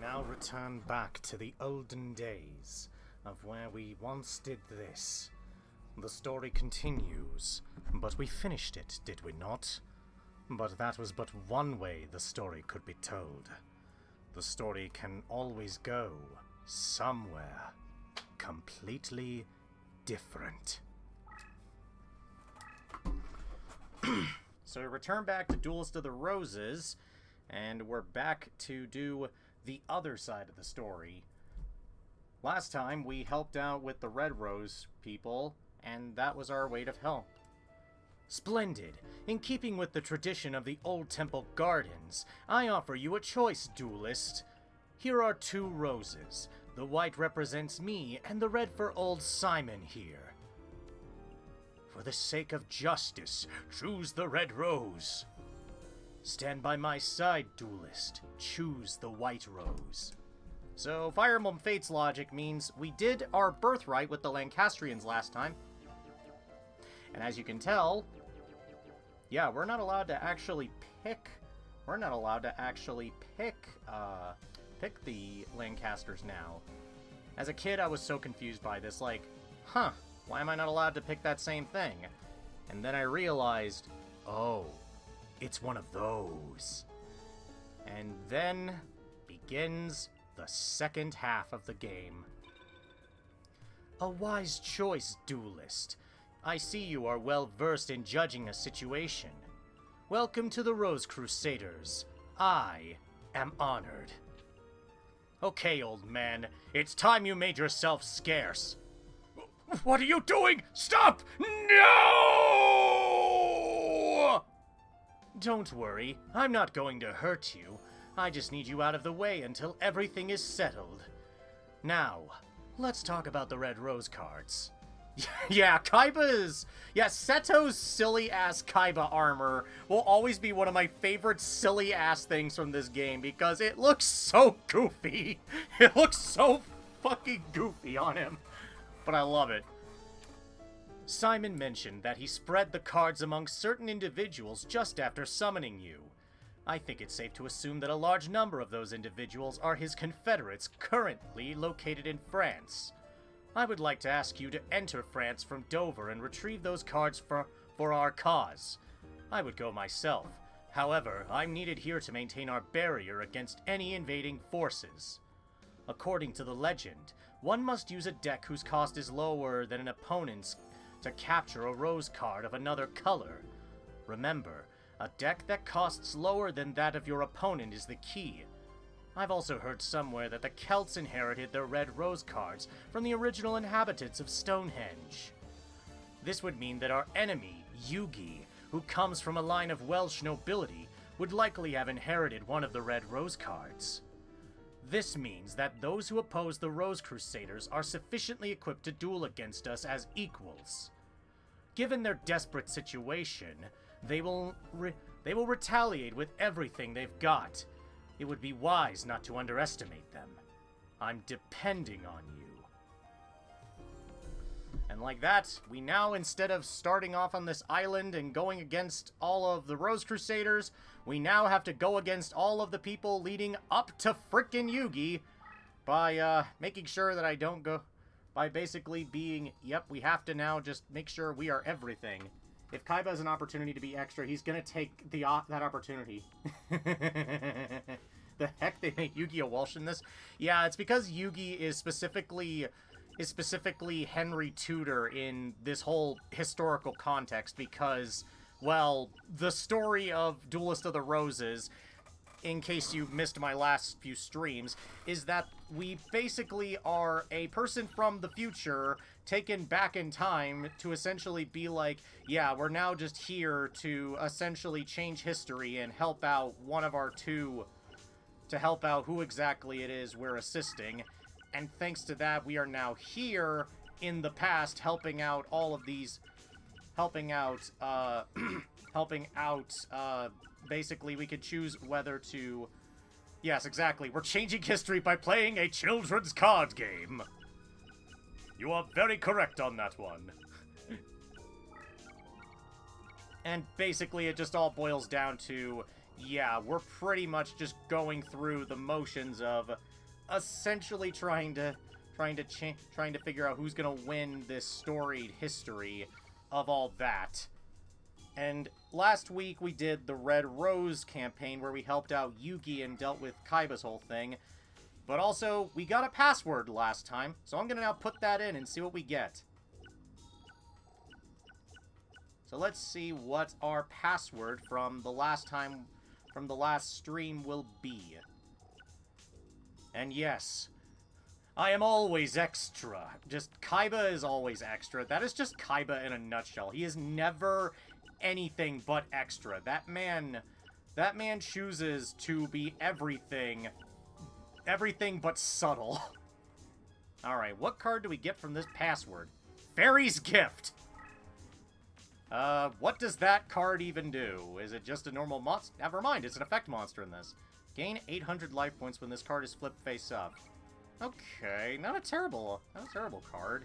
now return back to the olden days of where we once did this. The story continues, but we finished it, did we not? But that was but one way the story could be told. The story can always go somewhere completely different. So we return back to Duelist of the Roses, and we're back to do the other side of the story. Last time we helped out with the Red Rose people, and that was our weight of help. Splendid! In keeping with the tradition of the Old Temple Gardens, I offer you a choice, Duelist. Here are 2 roses. The white represents me, and the red for old Simon here. For the sake of justice, choose the red rose. Stand by my side, Duelist. Choose the white rose. So, Fire Emblem Fates logic means we did our birthright with the Lancastrians last time. And as you can tell, yeah, we're not allowed to actually pick... We're not allowed to actually pick the Lancasters now. As a kid, I was so confused by this, like, huh, why am I not allowed to pick that same thing? And then I realized, oh, it's one of those. And then begins the second half of the game. A wise choice, Duelist. I see you are well versed in judging a situation. Welcome to the Rose Crusaders. I am honored. Okay, old man, it's time you made yourself scarce. What are you doing? Stop! No! Don't worry, I'm not going to hurt you. I just need you out of the way until everything is settled. Now, let's talk about the Red Rose cards. Yeah, Seto's silly-ass Kaiba armor will always be one of my favorite silly-ass things from this game because it looks so goofy. It looks so fucking goofy on him. But I love it. Simon mentioned that he spread the cards among certain individuals just after summoning you. I think it's safe to assume that a large number of those individuals are his confederates currently located in France. I would like to ask you to enter France from Dover and retrieve those cards for our cause. I would go myself. However, I'm needed here to maintain our barrier against any invading forces. According to the legend, one must use a deck whose cost is lower than an opponent's to capture a rose card of another color. Remember, a deck that costs lower than that of your opponent is the key. I've also heard somewhere that the Celts inherited their red rose cards from the original inhabitants of Stonehenge. This would mean that our enemy, Yugi, who comes from a line of Welsh nobility, would likely have inherited one of the red rose cards. This means that those who oppose the Rose Crusaders are sufficiently equipped to duel against us as equals. Given their desperate situation, they will retaliate with everything they've got. It would be wise not to underestimate them. I'm depending on you. And like that, we now, instead of starting off on this island and going against all of the Rose Crusaders, we now have to go against all of the people leading up to frickin' Yugi by making sure that I don't go... By basically being, yep, we have to now just make sure we are everything. If Kaiba has an opportunity to be extra, he's gonna take that opportunity. The heck, they made Yugi a Welsh in this? Yeah, it's because Yugi is specifically Henry Tudor in this whole historical context because, well, the story of Duelist of the Roses, in case you missed my last few streams, is that we basically are a person from the future taken back in time to essentially be like, yeah, we're now just here to essentially change history and help out one of our two, to help out who exactly it is we're assisting. And thanks to that, we are now here in the past helping out all of these, basically we could choose whether to, yes, exactly, we're changing history by playing a children's card game. You are very correct on that one. And basically it just all boils down to, yeah, we're pretty much just going through the motions of essentially trying to figure out who's gonna win this storied history of all that. And last week we did the Red Rose campaign where we helped out Yugi and dealt with Kaiba's whole thing. But also, we got a password last time, so I'm gonna now put that in and see what we get. So let's see what our password from the last stream will be. And yes, I am always extra. Just, Kaiba is always extra. That is just Kaiba in a nutshell. He is never anything but extra. That man chooses to be everything but subtle. Alright, what card do we get from this password? Fairy's Gift! What does that card even do? Is it just a normal monster? Never mind, it's an effect monster in this. Gain 800 life points when this card is flipped face up. Okay, not a terrible card.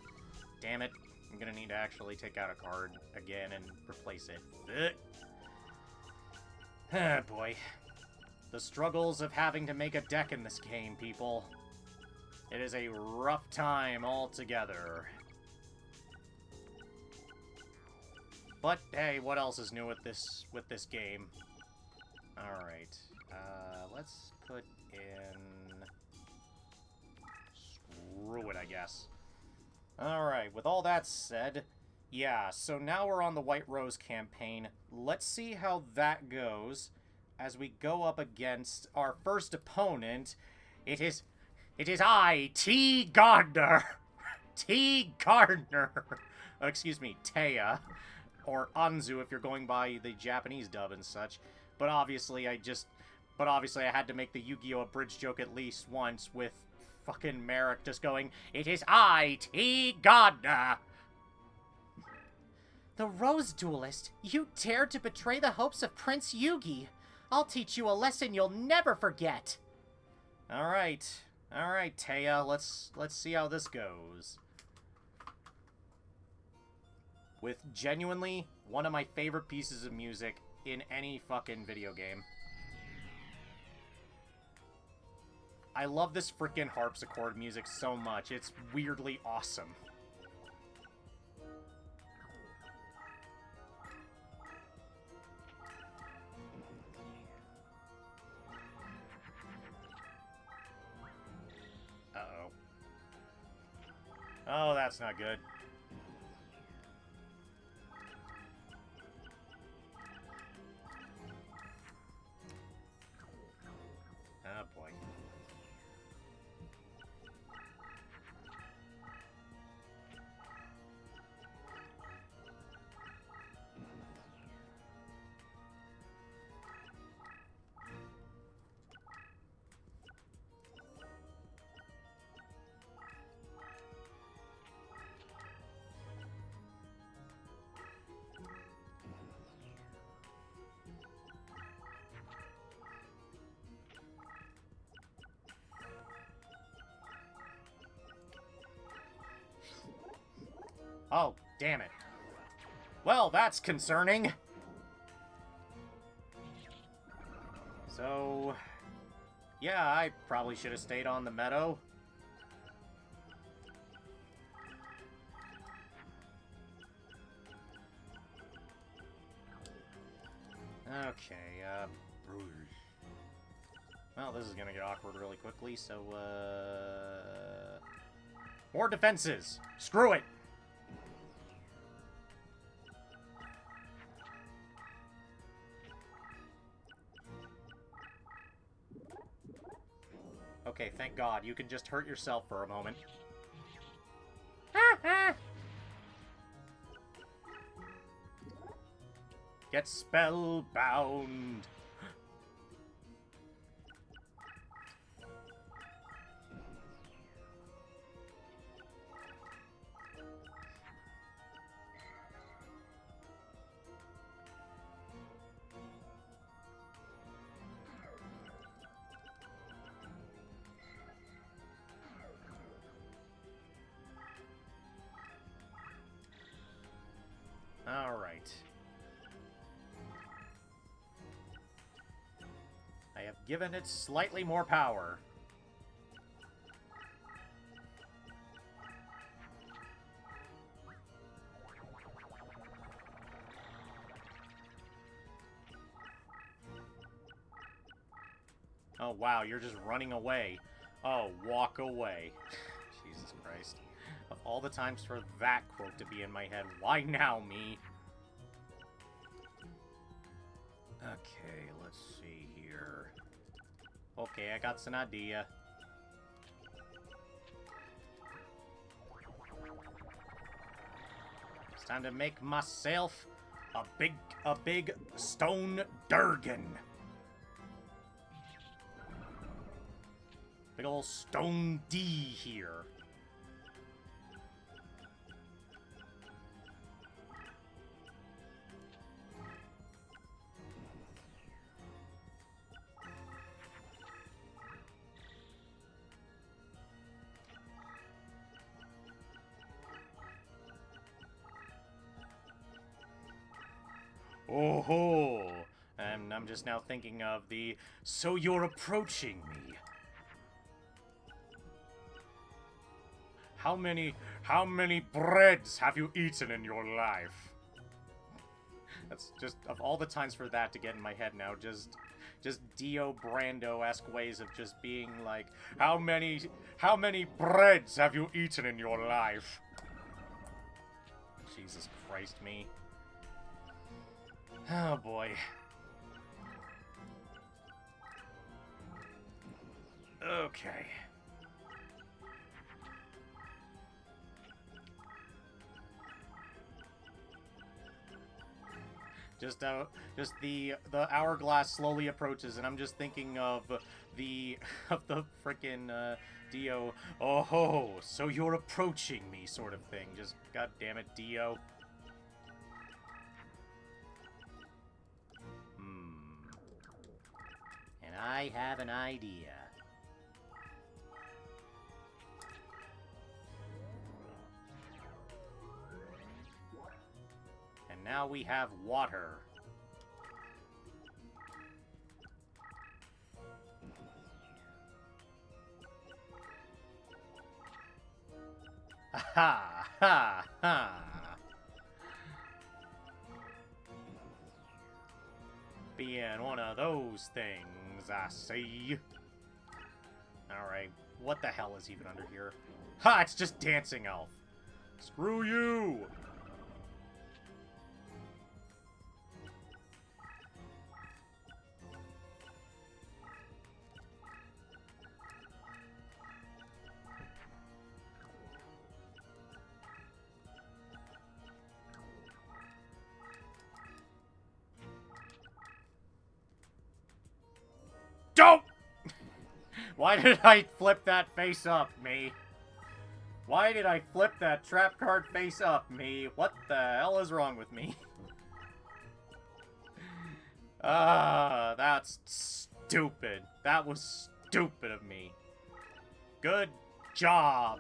Damn it, I'm gonna need to actually take out a card again and replace it. Ah, boy. The struggles of having to make a deck in this game, people. It is a rough time altogether. But, hey, what else is new with this game? Alright, let's put in... Screw it, I guess. Alright, with all that said, yeah, so now we're on the White Rose campaign. Let's see how that goes as we go up against our first opponent. It is I, T. Gardner. T. Gardner. Excuse me, Taya. Or Anzu if you're going by the Japanese dub and such. But obviously I had to make the Yu-Gi-Oh! Abridged joke at least once with fucking Merrick just going, "It is I, T. Gardner." The Rose Duelist, you dared to betray the hopes of Prince Yugi. I'll teach you a lesson you'll never forget. Alright, Taya, let's see how this goes. With genuinely one of my favorite pieces of music in any fucking video game. I love this freaking harpsichord music so much. It's weirdly awesome. Uh-oh. Oh, that's not good. Oh, boy. Oh, damn it. Well, that's concerning. So, yeah, I probably should have stayed on the meadow. Okay, well, this is gonna get awkward really quickly, so, more defenses! Screw it! Okay, thank God. You can just hurt yourself for a moment. Get spellbound. Alright. I have given it slightly more power. Oh, wow, you're just running away. Oh, walk away. Jesus Christ. Of all the times for that quote to be in my head, why now, me? Okay, let's see here. Okay, I got an idea. It's time to make myself a big stone Durgan. Big ol' stone D here. Oh ho! And I'm just now thinking of the "So you're approaching me." How many breads have you eaten in your life? That's just, of all the times for that to get in my head now, just Dio Brando-esque ways of just being like, how many breads have you eaten in your life? Jesus Christ, me. Oh boy. Okay. Just the hourglass slowly approaches, and I'm just thinking of the frickin' Dio. Oh ho! So you're approaching me, sort of thing. Just god damn it, Dio. And I have an idea. And now we have water. Ha ha ha! Being one of those things, I see. Alright, what the hell is even under here? Ha! It's just Dancing Elf! Screw you! Don't! Why did I flip that face up, me? Why did I flip that trap card face up, me? What the hell is wrong with me? That's stupid. That was stupid of me. Good job.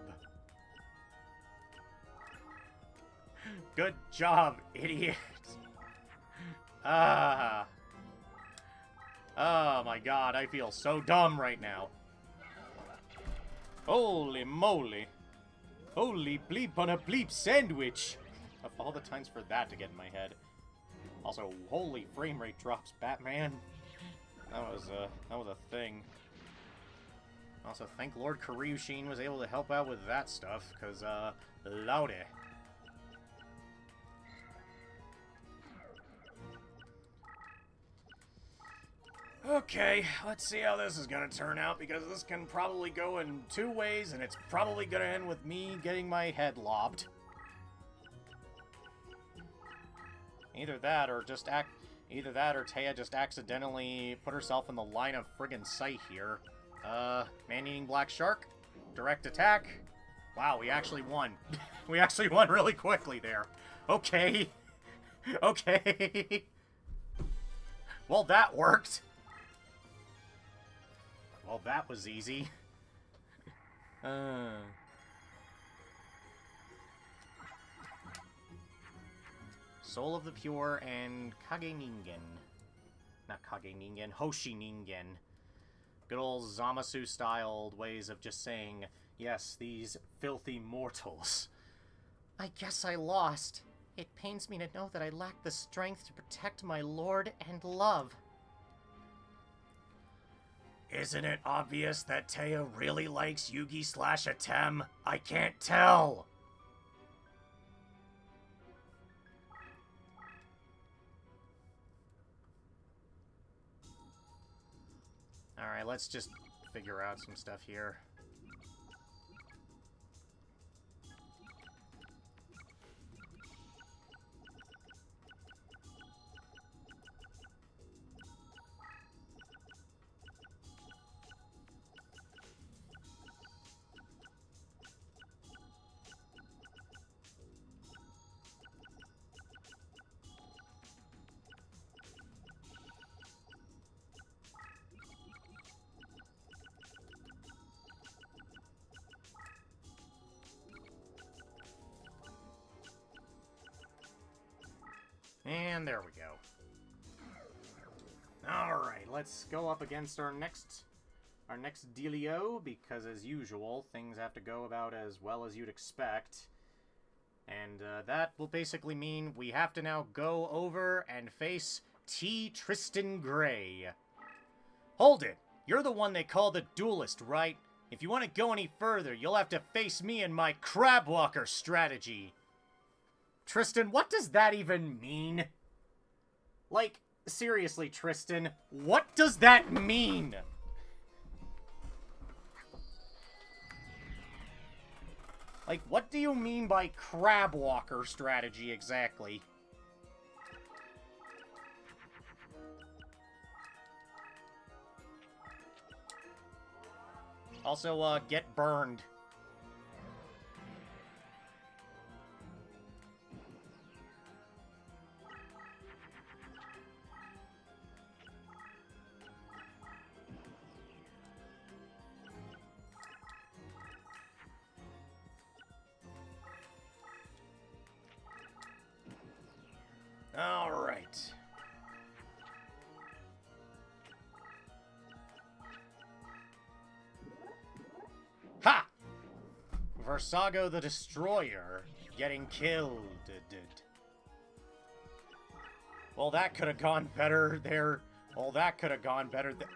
Good job, idiot. Oh my god, I feel so dumb right now. Holy moly. Holy bleep on a bleep sandwich. Of all the times for that to get in my head. Also, holy frame rate drops, Batman. That was a thing. Also, thank Lord Karyushin was able to help out with that stuff, because, loudy. Okay, let's see how this is gonna turn out, because this can probably go in two ways, and it's probably gonna end with me getting my head lobbed. Either that, or Taya just accidentally put herself in the line of friggin' sight here. Man-eating black shark? Direct attack? Wow, we actually won. We actually won really quickly there. Okay. Okay. Well, that worked. Well, that was easy. Soul of the Pure and Kage Ningen. Not Kage Ningen, Hoshi Ningen. Good old Zamasu-styled ways of just saying, yes, these filthy mortals. I guess I lost. It pains me to know that I lack the strength to protect my lord and love. Isn't it obvious that Taya really likes Yugi/Atem? I can't tell! Alright, let's just figure out some stuff here. And there we go. Alright, let's go up against our next dealio, because as usual, things have to go about as well as you'd expect. And that will basically mean we have to now go over and face T. Tristan Gray. Hold it! You're the one they call the duelist, right? If you want to go any further, you'll have to face me and my Crabwalker strategy. Tristan, what does that even mean? Like, seriously, Tristan, what does that mean? Like, what do you mean by Crabwalker strategy exactly? Also, get burned. All right. Ha! Versago the Destroyer getting killed. Well, that could have gone better there. Well, that could have gone better there.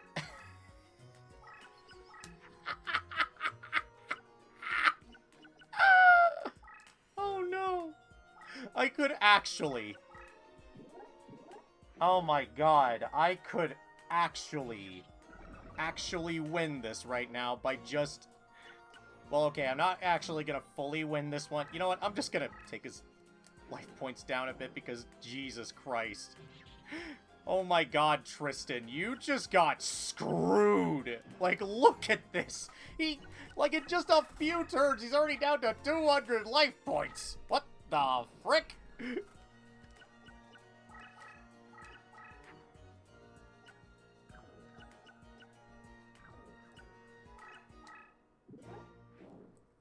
Oh, no. I could actually... Oh my god, I could actually win this right now by just... Well, okay, I'm not actually gonna fully win this one. You know what, I'm just gonna take his life points down a bit because Jesus Christ. Oh my god, Tristan, you just got screwed. Like, look at this. Like, in just a few turns, he's already down to 200 life points. What the frick?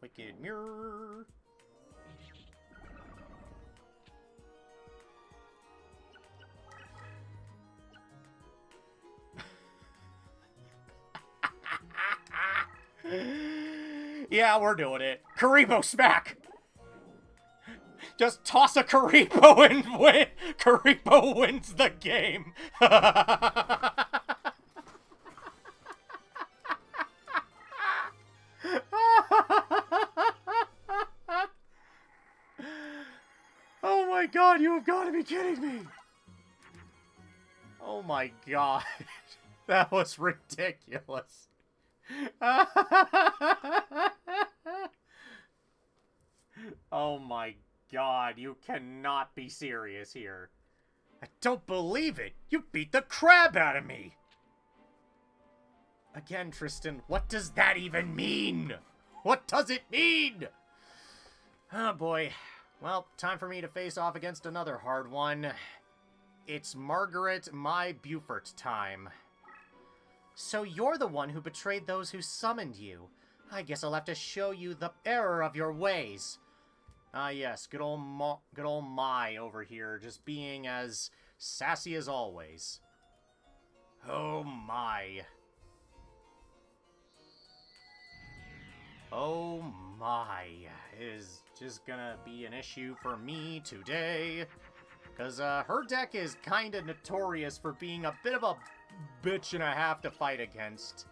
Wicked Mirror. Yeah, we're doing it. Karibo smack! Just toss a Karibo and win! Karibo wins the game! Oh my god, you have got to be kidding me! Oh my god. That was ridiculous. Oh my god, you cannot be serious here. I don't believe it! You beat the crap out of me! Again, Tristan, what does that even mean? What does it mean? Oh boy. Well, time for me to face off against another hard one. It's Margaret My Beaufort time. So you're the one who betrayed those who summoned you. I guess I'll have to show you the error of your ways. Ah yes, good old Mai over here, just being as sassy as always. Oh my. Oh my. It is just gonna be an issue for me today. Because her deck is kind of notorious for being a bit of a bitch and a half to fight against.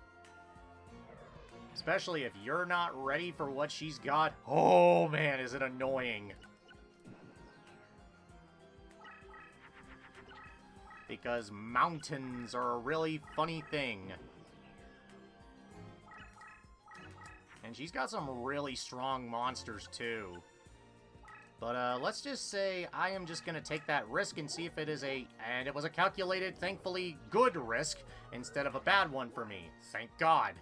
Especially if you're not ready for what she's got. Oh man, is it annoying. Because mountains are a really funny thing. And she's got some really strong monsters too. But let's just say I am just gonna take that risk and see if it is and it was a calculated, thankfully good risk instead of a bad one for me. Thank God.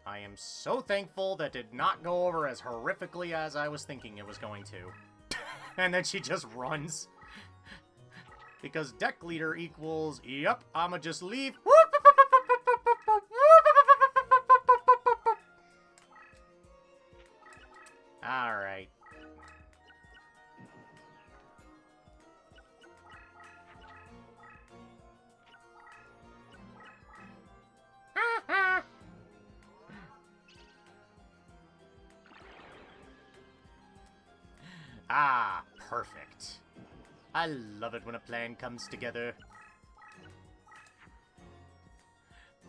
I am so thankful that did not go over as horrifically as I was thinking it was going to. And then she just runs. Because deck leader equals, yep, I'ma just leave. Alright. Ah, perfect. I love it when a plan comes together.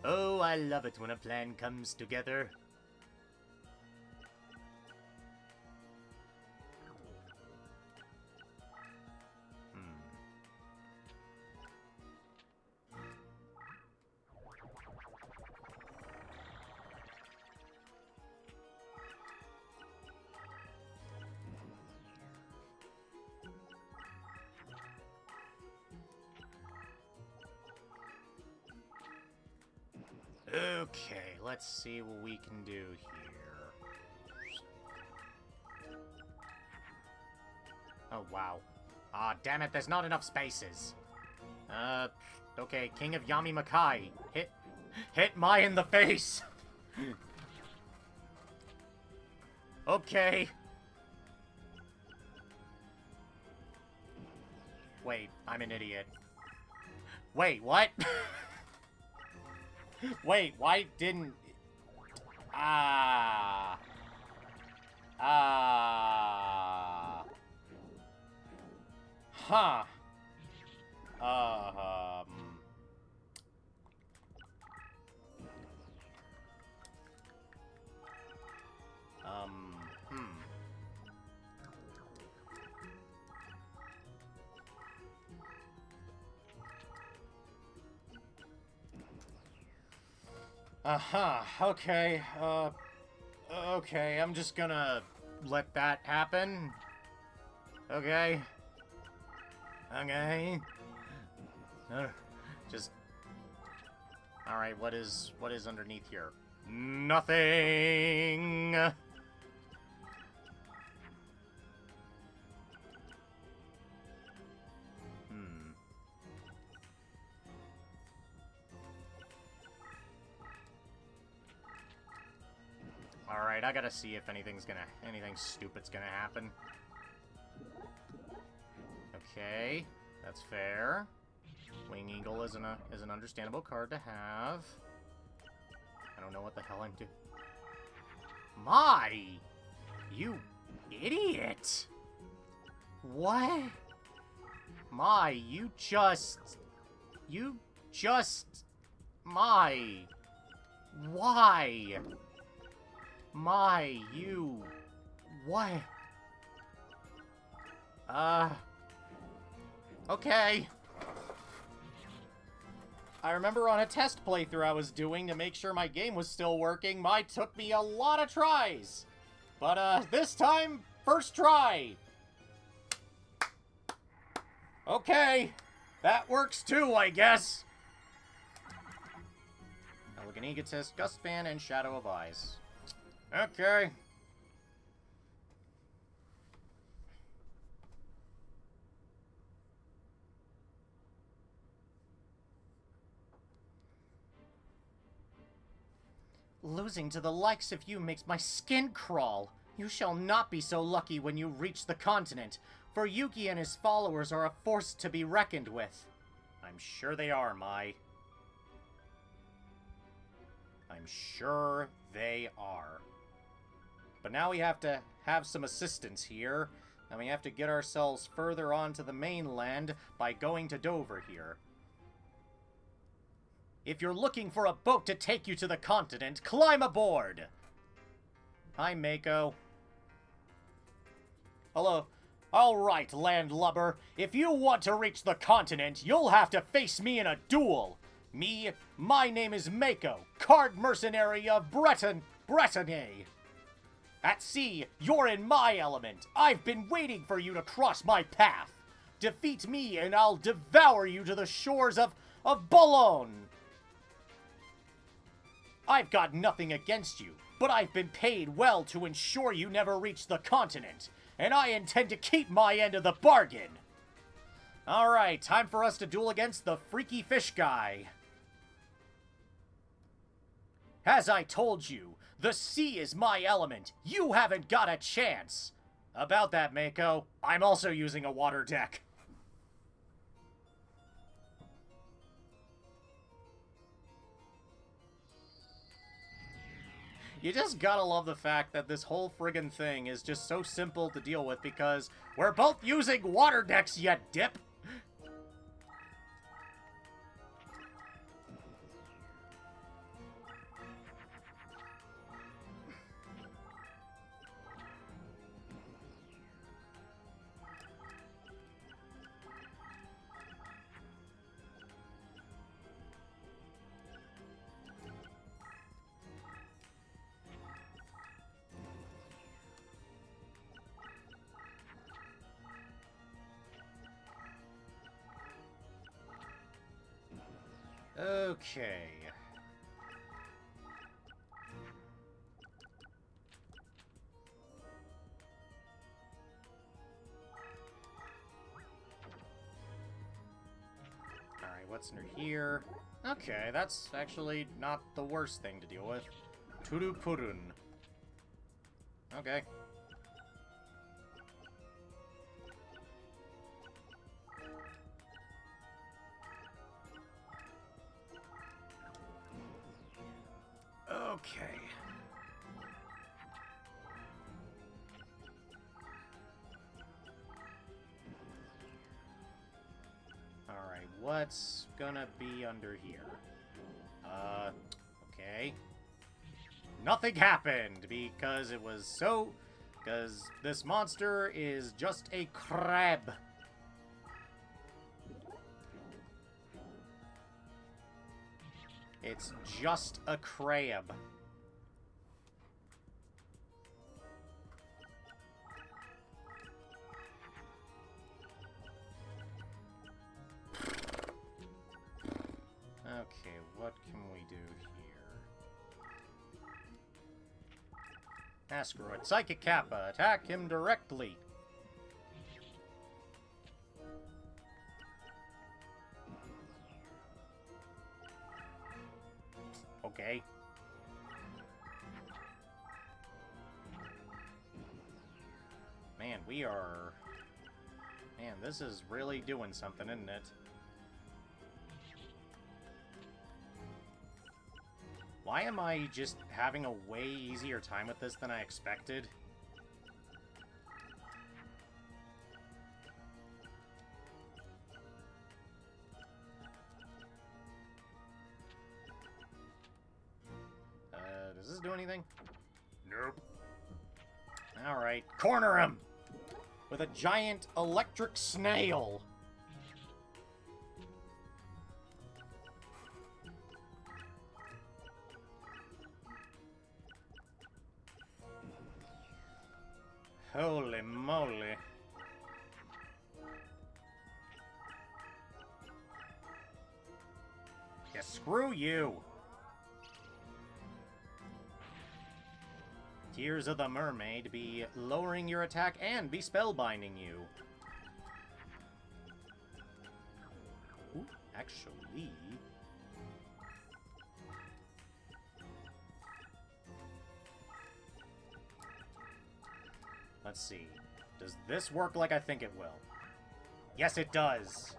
Oh, I love it when a plan comes together. Okay, let's see what we can do here. Oh, wow. Ah, damn it, there's not enough spaces. Okay, King of Yami Makai. Hit Mai in the face! Okay. Wait, I'm an idiot. Wait, what? Wait, why didn't... Huh. Okay, okay, I'm just gonna let that happen. Okay. Okay. Just... Alright, what is underneath here? Nothing! Alright, I gotta see if anything stupid's gonna happen. Okay, that's fair. Wing Eagle is an understandable card to have. I don't know what the hell I'm doing. Mai! You idiot! What? Mai, you just... Mai! Why? Mai, you... What? Okay. I remember on a test playthrough I was doing to make sure my game was still working, Mai took me a lot of tries. But, this time, first try. Okay. That works too, I guess. Elegant Egotist, Gust Fan, and Shadow of Eyes. Okay. Losing to the likes of you makes my skin crawl. You shall not be so lucky when you reach the continent, for Yugi and his followers are a force to be reckoned with. I'm sure they are, Mai. I'm sure they are. But now we have to have some assistance here, and we have to get ourselves further onto the mainland by going to Dover here. If you're looking for a boat to take you to the continent, climb aboard! Hi, Mako. Hello. Alright, landlubber. If you want to reach the continent, you'll have to face me in a duel. My name is Mako, card mercenary of Bretonne. At sea, you're in my element. I've been waiting for you to cross my path. Defeat me and I'll devour you to the shores of Boulogne. I've got nothing against you, but I've been paid well to ensure you never reach the continent, and I intend to keep my end of the bargain. Alright, time for us to duel against the freaky fish guy. As I told you, the sea is my element. You haven't got a chance. About that, Mako, I'm also using a water deck. You just gotta love the fact that this whole friggin' thing is just so simple to deal with because we're both using water decks, you dip! Okay. Alright, what's under here? Okay, that's actually not the worst thing to deal with. Turupurun. Okay. Okay. Alright, what's gonna be under here? Okay. Nothing happened because it was so... Because this monster is just a crab. It's just a crab. Okay, what can we do here? Asteroid. Psychic Kappa. Attack him directly. Okay. Man, we are... Man, this is really doing something, isn't it? Why am I just having a way easier time with this than I expected? Does this do anything? Nope. Alright, corner him! With a giant electric snail! Holy moly. Yeah, screw you! Tears of the Mermaid be lowering your attack and be spellbinding you. Ooh, actually... Let's see. Does this work like I think it will? Yes, it does.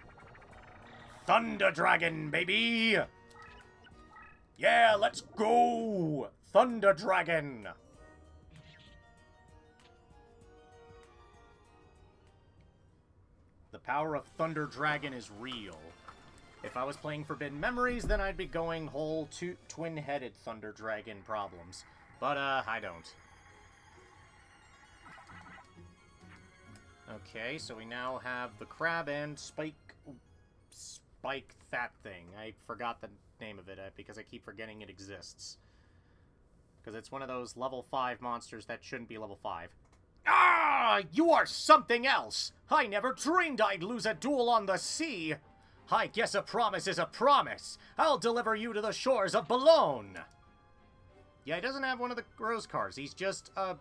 Thunder Dragon, baby! Yeah, let's go! Thunder Dragon! The power of Thunder Dragon is real. If I was playing Forbidden Memories, then I'd be going whole twin-headed Thunder Dragon problems. But, I don't. Okay, so we now have the crab and Spike that thing. I forgot the name of it because I keep forgetting it exists. Because it's one of those level 5 monsters that shouldn't be level 5. Ah! You are something else! I never dreamed I'd lose a duel on the sea! I guess a promise is a promise! I'll deliver you to the shores of Boulogne! Yeah, he doesn't have one of the rose cars. He's just a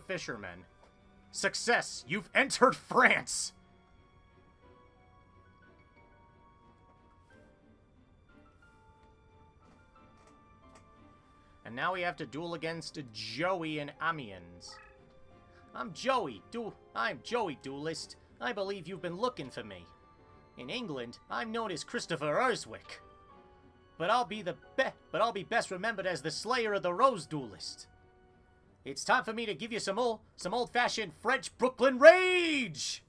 fisherman. Success! You've entered France! And now we have to duel against Joey and Amiens. I'm Joey, Duelist. I believe you've been looking for me. In England, I'm known as Christopher Erswick. But I'll be best remembered as the Slayer of the Rose Duelist. It's time for me to give you some old-fashioned French Brooklyn rage!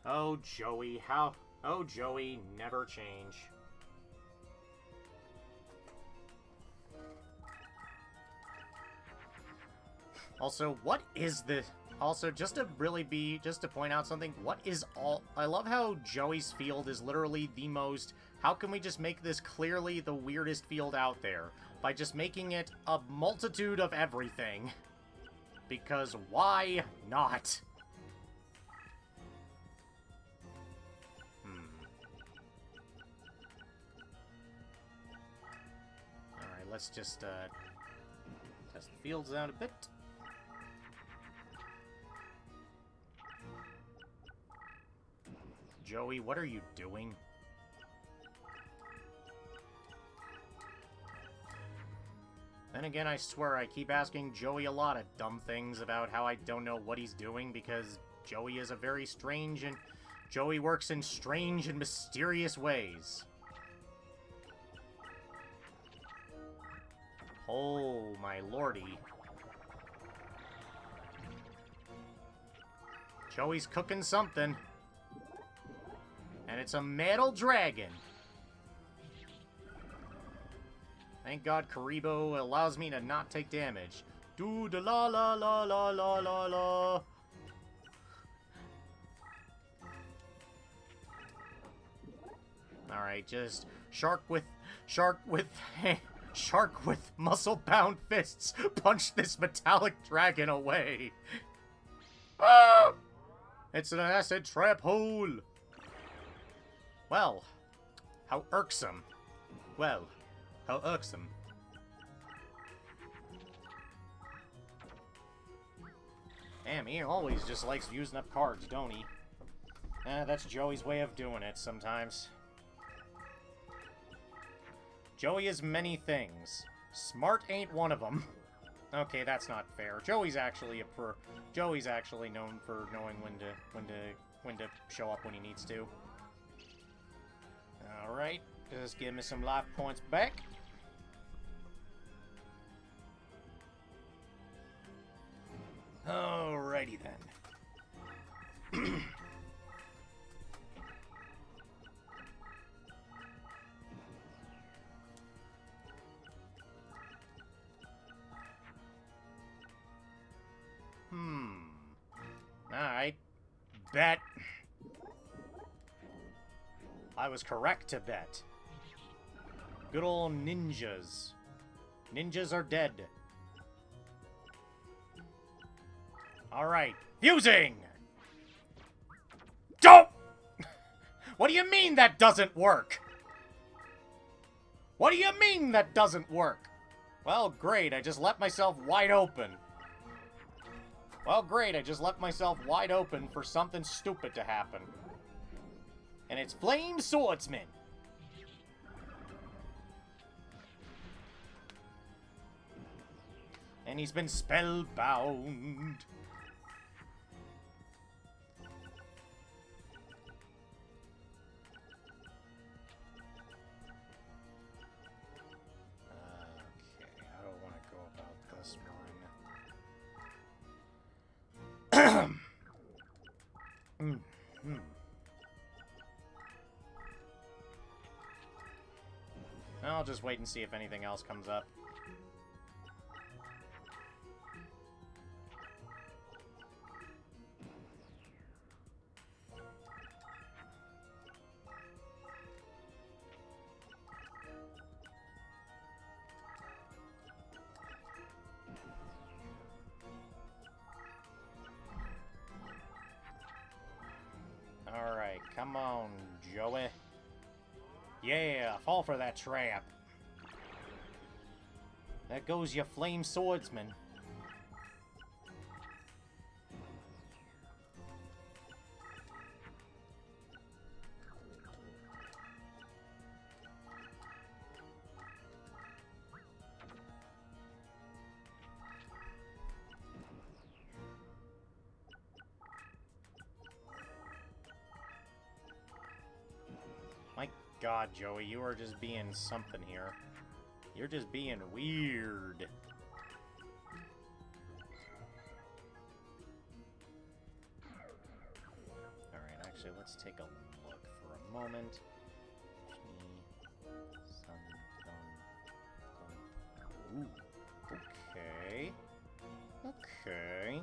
Oh, Joey, Oh, Joey, never change. Also, what is the... Also, just to point out something, I love how Joey's field is literally the most... How can we just make this clearly the weirdest field out there? By just making it a multitude of everything. Because why not? Alright, let's just, test the fields out a bit. Joey, what are you doing? Then again, I swear I keep asking Joey a lot of dumb things about how I don't know what he's doing because Joey is a very strange and... Joey works in strange and mysterious ways. Oh, my lordy. Joey's cooking something. And it's a metal dragon. Thank God Karibo allows me to not take damage. Do da la la la la la la la. Alright, just shark with muscle-bound fists punch this metallic dragon away. Ah! It's an acid trap hole. Well, how irksome. Well, how irksome. Damn, he always just likes using up cards, don't he? That's Joey's way of doing it sometimes. Joey is many things. Smart ain't one of them. Okay, that's not fair. Joey's actually known for knowing when to show up when he needs to. Alright, just give me some life points back. Alrighty then. Alright. Bet. I was correct to bet. Good old ninjas. Ninjas are dead. Alright. Fusing! Don't! What do you mean that doesn't work? What do you mean that doesn't work? Well, great. I just left myself wide open. Well, great, I just left myself wide open for something stupid to happen. And it's Flame Swordsman. And he's been spellbound. Okay, Mm. Hmm. I'll just wait and see if anything else comes up. Alright, come on, Joey. Yeah, fall for that trap. There goes your flame swordsman. My God, Joey, you are just being something here. You're just being weird. Alright, actually, let's take a look for a moment. Ooh, okay. Okay.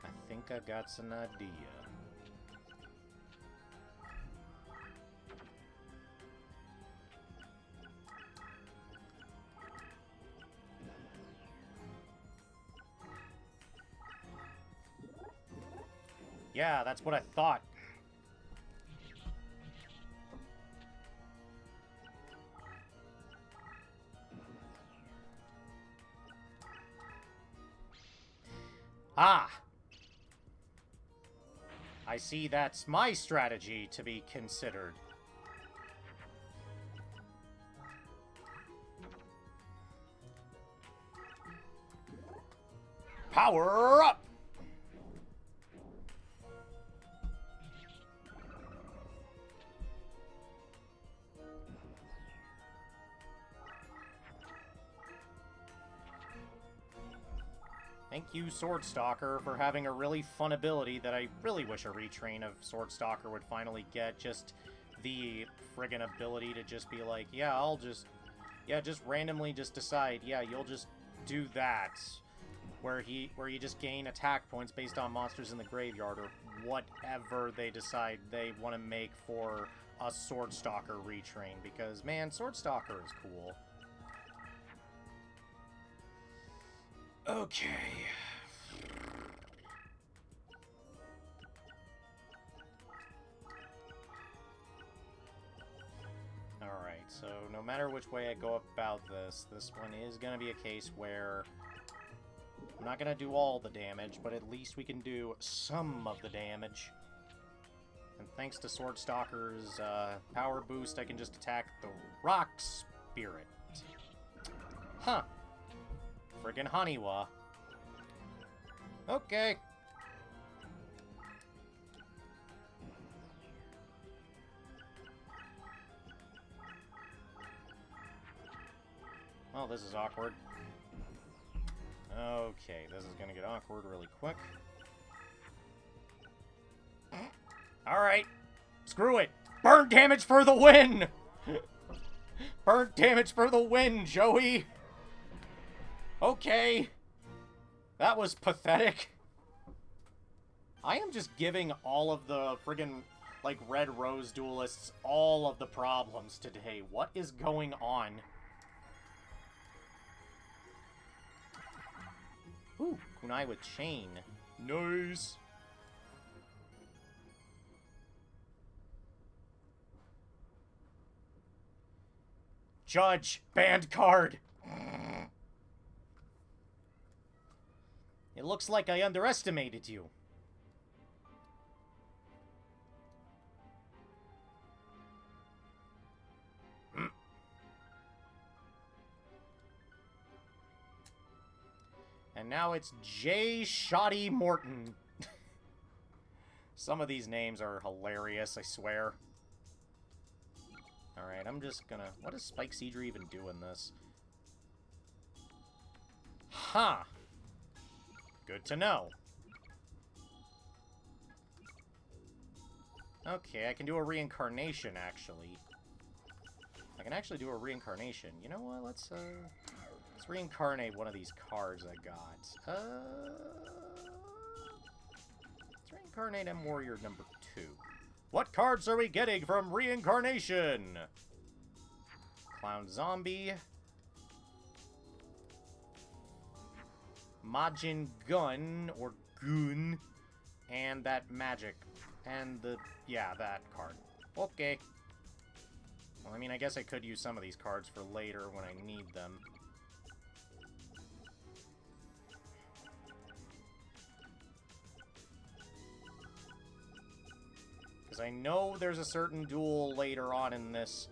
I think I got an idea. Yeah, that's what I thought. Ah! I see that's my strategy to be considered. Power up! Thank you, Swordstalker, for having a really fun ability that I really wish a retrain of Swordstalker would finally get. Just the friggin' ability to just be like, yeah, I'll just... Yeah, just randomly just decide, yeah, you'll just do that. Where you just gain attack points based on monsters in the graveyard, or whatever they decide they want to make for a Swordstalker retrain. Because, man, Swordstalker is cool. Okay. Alright, so no matter which way I go about this one is going to be a case where I'm not going to do all the damage, but at least we can do some of the damage. And thanks to Swordstalker's power boost, I can just attack the Rock Spirit. Huh. Friggin' Haniwa. Okay. Well, this is awkward. Okay, this is gonna get awkward really quick. Alright. Screw it. Burn damage for the win! Burn damage for the win, Joey! Okay. That was pathetic. I am just giving all of the friggin', like, Red Rose duelists all of the problems today. What is going on? Ooh, Kunai with Chain. Nice. Judge, banned card. It looks like I underestimated you. And now it's J. Shoddy Morton. Some of these names are hilarious, I swear. Alright, I'm just gonna... What does Spike Seedra even do in this? Huh. Good to know. Okay, I can do a reincarnation, actually. I can actually do a reincarnation. You know what? Let's reincarnate one of these cards I got. Let's reincarnate M Warrior number 2. What cards are we getting from reincarnation? Clown Zombie. Majin Gun, or Goon. And that magic. And yeah, that card. Okay. Well, I mean, I guess I could use some of these cards for later when I need them. Because I know there's a certain duel later on in this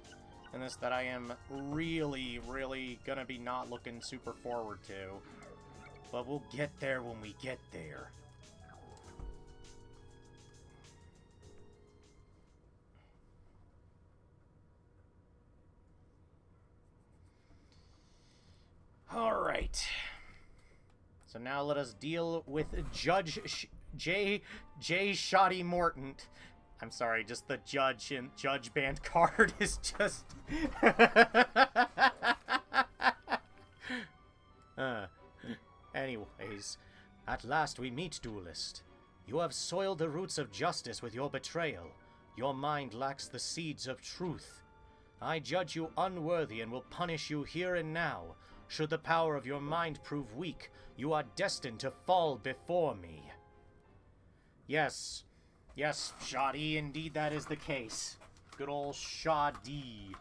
that I am really, really gonna be not looking super forward to. But we'll get there when we get there. Alright. So now let us deal with Judge J. Shoddy Morton. I'm sorry, just the Judge and Judge Band card is just... Anyways, at last we meet, duelist. You have soiled the roots of justice with your betrayal. Your mind lacks the seeds of truth. I judge you unworthy and will punish you here and now. Should the power of your mind prove weak, you are destined to fall before me. Yes, Shoddy, indeed that is the case. Good old Shoddy.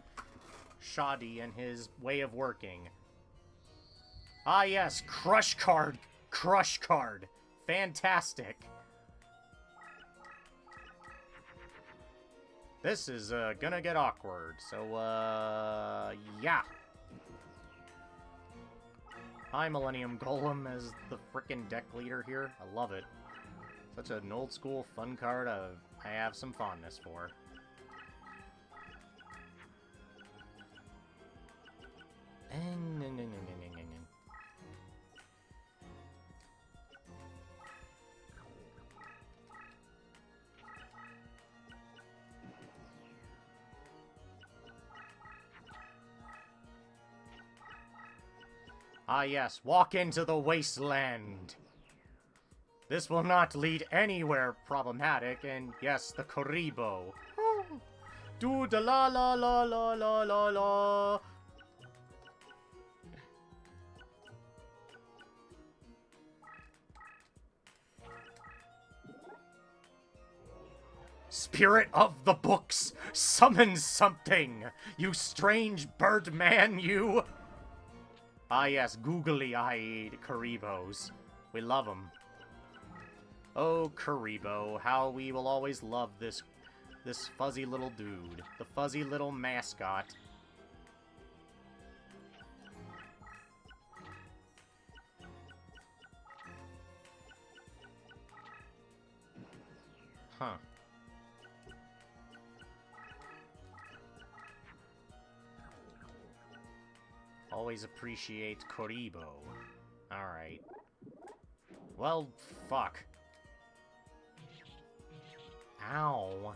Shoddy and his way of working. Ah yes, Crush card. Crush card. Fantastic. This is gonna get awkward, so yeah. Hi, Millennium Golem as the frickin' deck leader here. I love it. Such an old school fun card I have some fondness for. Ah yes, walk into the wasteland. This will not lead anywhere problematic, and yes, the Kuriboh. Do da la la la la la la la. Spirit of the books, summon something, you strange bird man, you. Ah yes, googly-eyed Kuribohs. We love them. Oh, Kuriboh, how we will always love this fuzzy little dude. The fuzzy little mascot. Huh. Always appreciate Kuriboh. Alright. Well, fuck. Ow.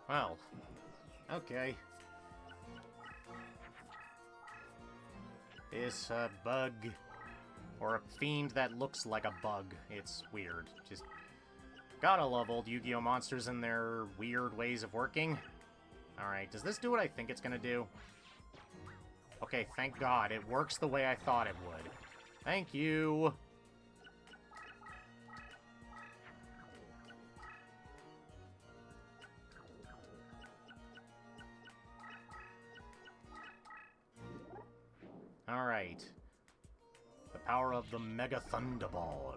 Well. Okay. This bug, or a fiend that looks like a bug. It's weird. Just gotta love old Yu-Gi-Oh! Monsters and their weird ways of working. Alright, does this do what I think it's gonna do? Okay, thank God. It works the way I thought it would. Thank you! Alright. The power of the Mega Thunderball.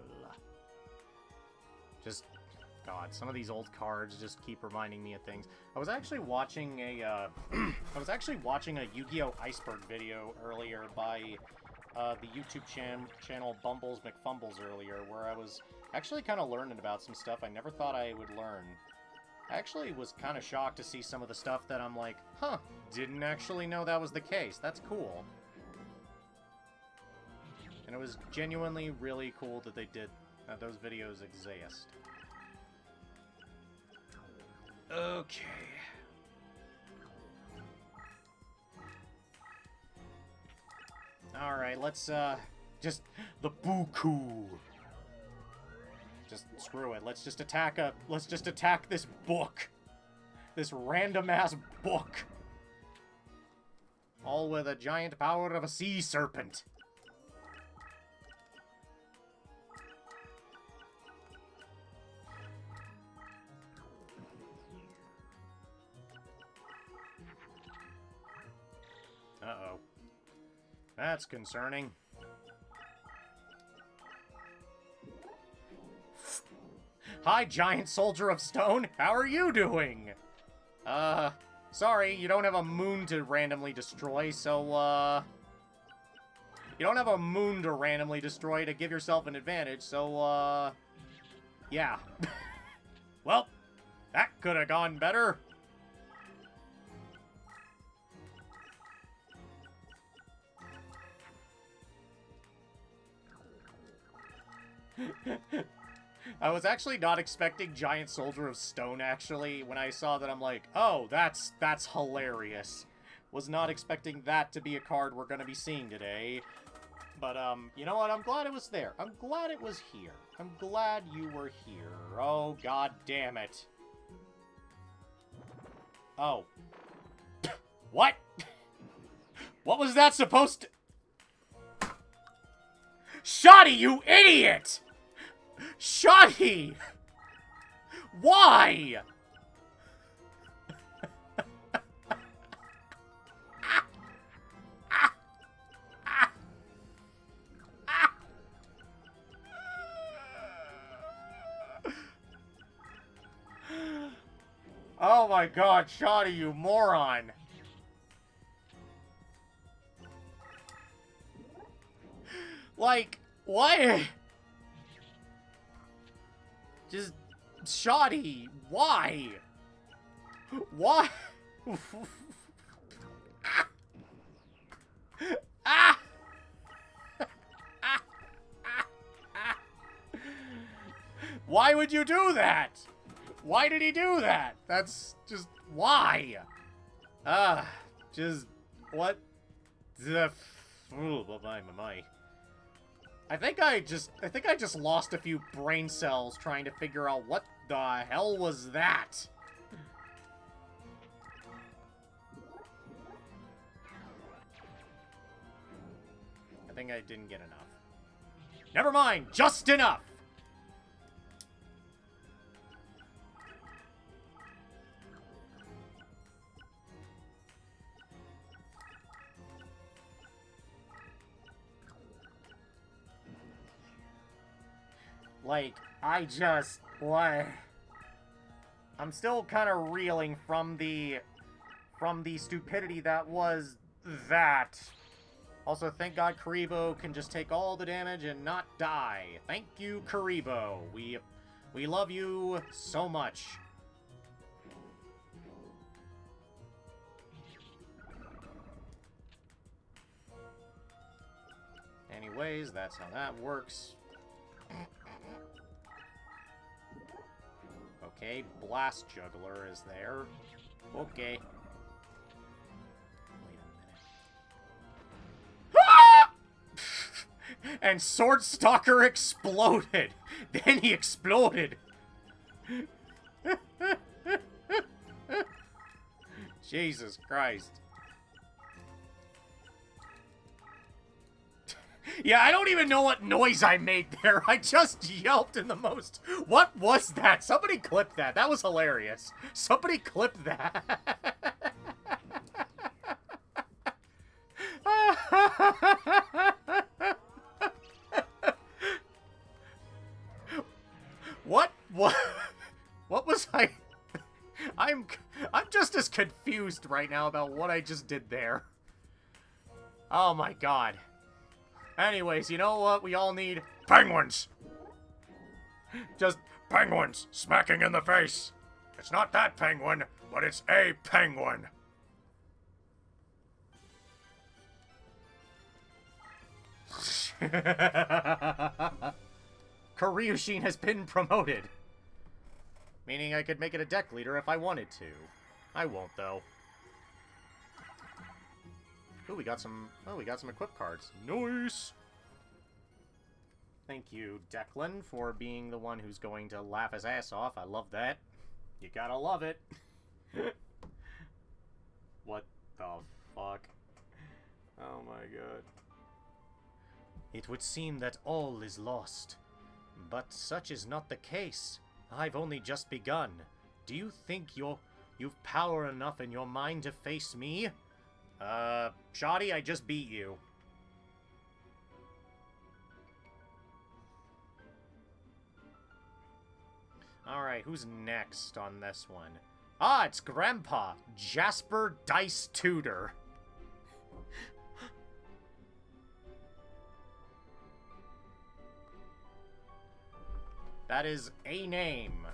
Just, God, some of these old cards just keep reminding me of things. I was actually watching a, Yu-Gi-Oh! Iceberg video earlier by, the YouTube channel Bumbles McFumbles earlier, where I was Actually kind of learning about some stuff I never thought I would learn. I actually was kind of shocked to see some of the stuff that I'm like, huh, didn't actually know that was the case. That's cool. And it was genuinely really cool that they did, that those videos exist. Okay. Alright, let's, just, the Buku. Just, screw it, let's just attack this book. This random-ass book. All with a giant power of a sea serpent. Uh-oh. That's concerning. Hi, giant soldier of stone. How are you doing? Sorry, you don't have a moon to randomly destroy, so, you don't have a moon to randomly destroy to give yourself an advantage, so, yeah. Well, that could have gone better. I was actually not expecting Giant Soldier of Stone, actually. When I saw that, I'm like, oh, that's hilarious. Was not expecting that to be a card we're gonna be seeing today. But, you know what? I'm glad it was there. I'm glad it was here. I'm glad you were here. Oh, god damn it. Oh. What? What was that supposed to... Shoddy, you idiot! Shoddy! Why? Oh my god, Shoddy, you moron! Like, what? Just, Shoddy, why? Why? Ah! Why would you do that? Why did he do that? That's just, why? Just, what the, my. I think I just lost a few brain cells trying to figure out what the hell was that. I think I didn't get enough. Never mind, just enough. Like, what? I'm still kind of reeling from the stupidity that was that. Also, thank God Karibo can just take all the damage and not die. Thank you, Karibo. We love you so much. Anyways, that's how that works. Okay, Blast Juggler is there. Okay. Wait a minute. Ah! And Sword Stalker exploded! Then he exploded! Jesus Christ. Yeah, I don't even know what noise I made there. I just yelped in the most... What was that? Somebody clip that. That was hilarious. Somebody clip that. What was I... I'm just as confused right now about what I just did there. Oh my god. Anyways, you know what? We all need penguins. Just penguins smacking in the face. It's not that penguin, but it's a penguin. Karyushin has been promoted. Meaning I could make it a deck leader if I wanted to. I won't, though. Ooh, we got some equip cards. Nice! Thank you, Declan, for being the one who's going to laugh his ass off. I love that. You gotta love it. What the fuck? Oh my god. It would seem that all is lost. But such is not the case. I've only just begun. Do you think you've power enough in your mind to face me? Shoddy, I just beat you. Alright, who's next on this one? Ah, it's Grandpa, Jasper Dice Tudor. That is a name.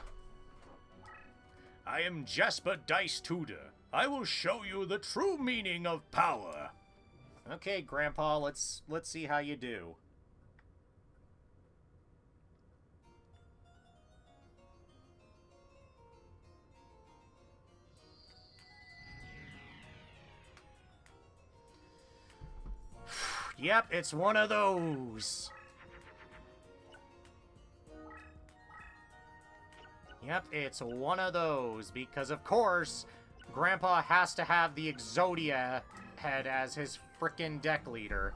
I am Jasper Dice Tudor. I will show you the true meaning of power. Okay, Grandpa, let's see how you do. Yep, it's one of those. Yep, it's one of those, because of course, Grandpa has to have the Exodia head as his frickin' deck leader.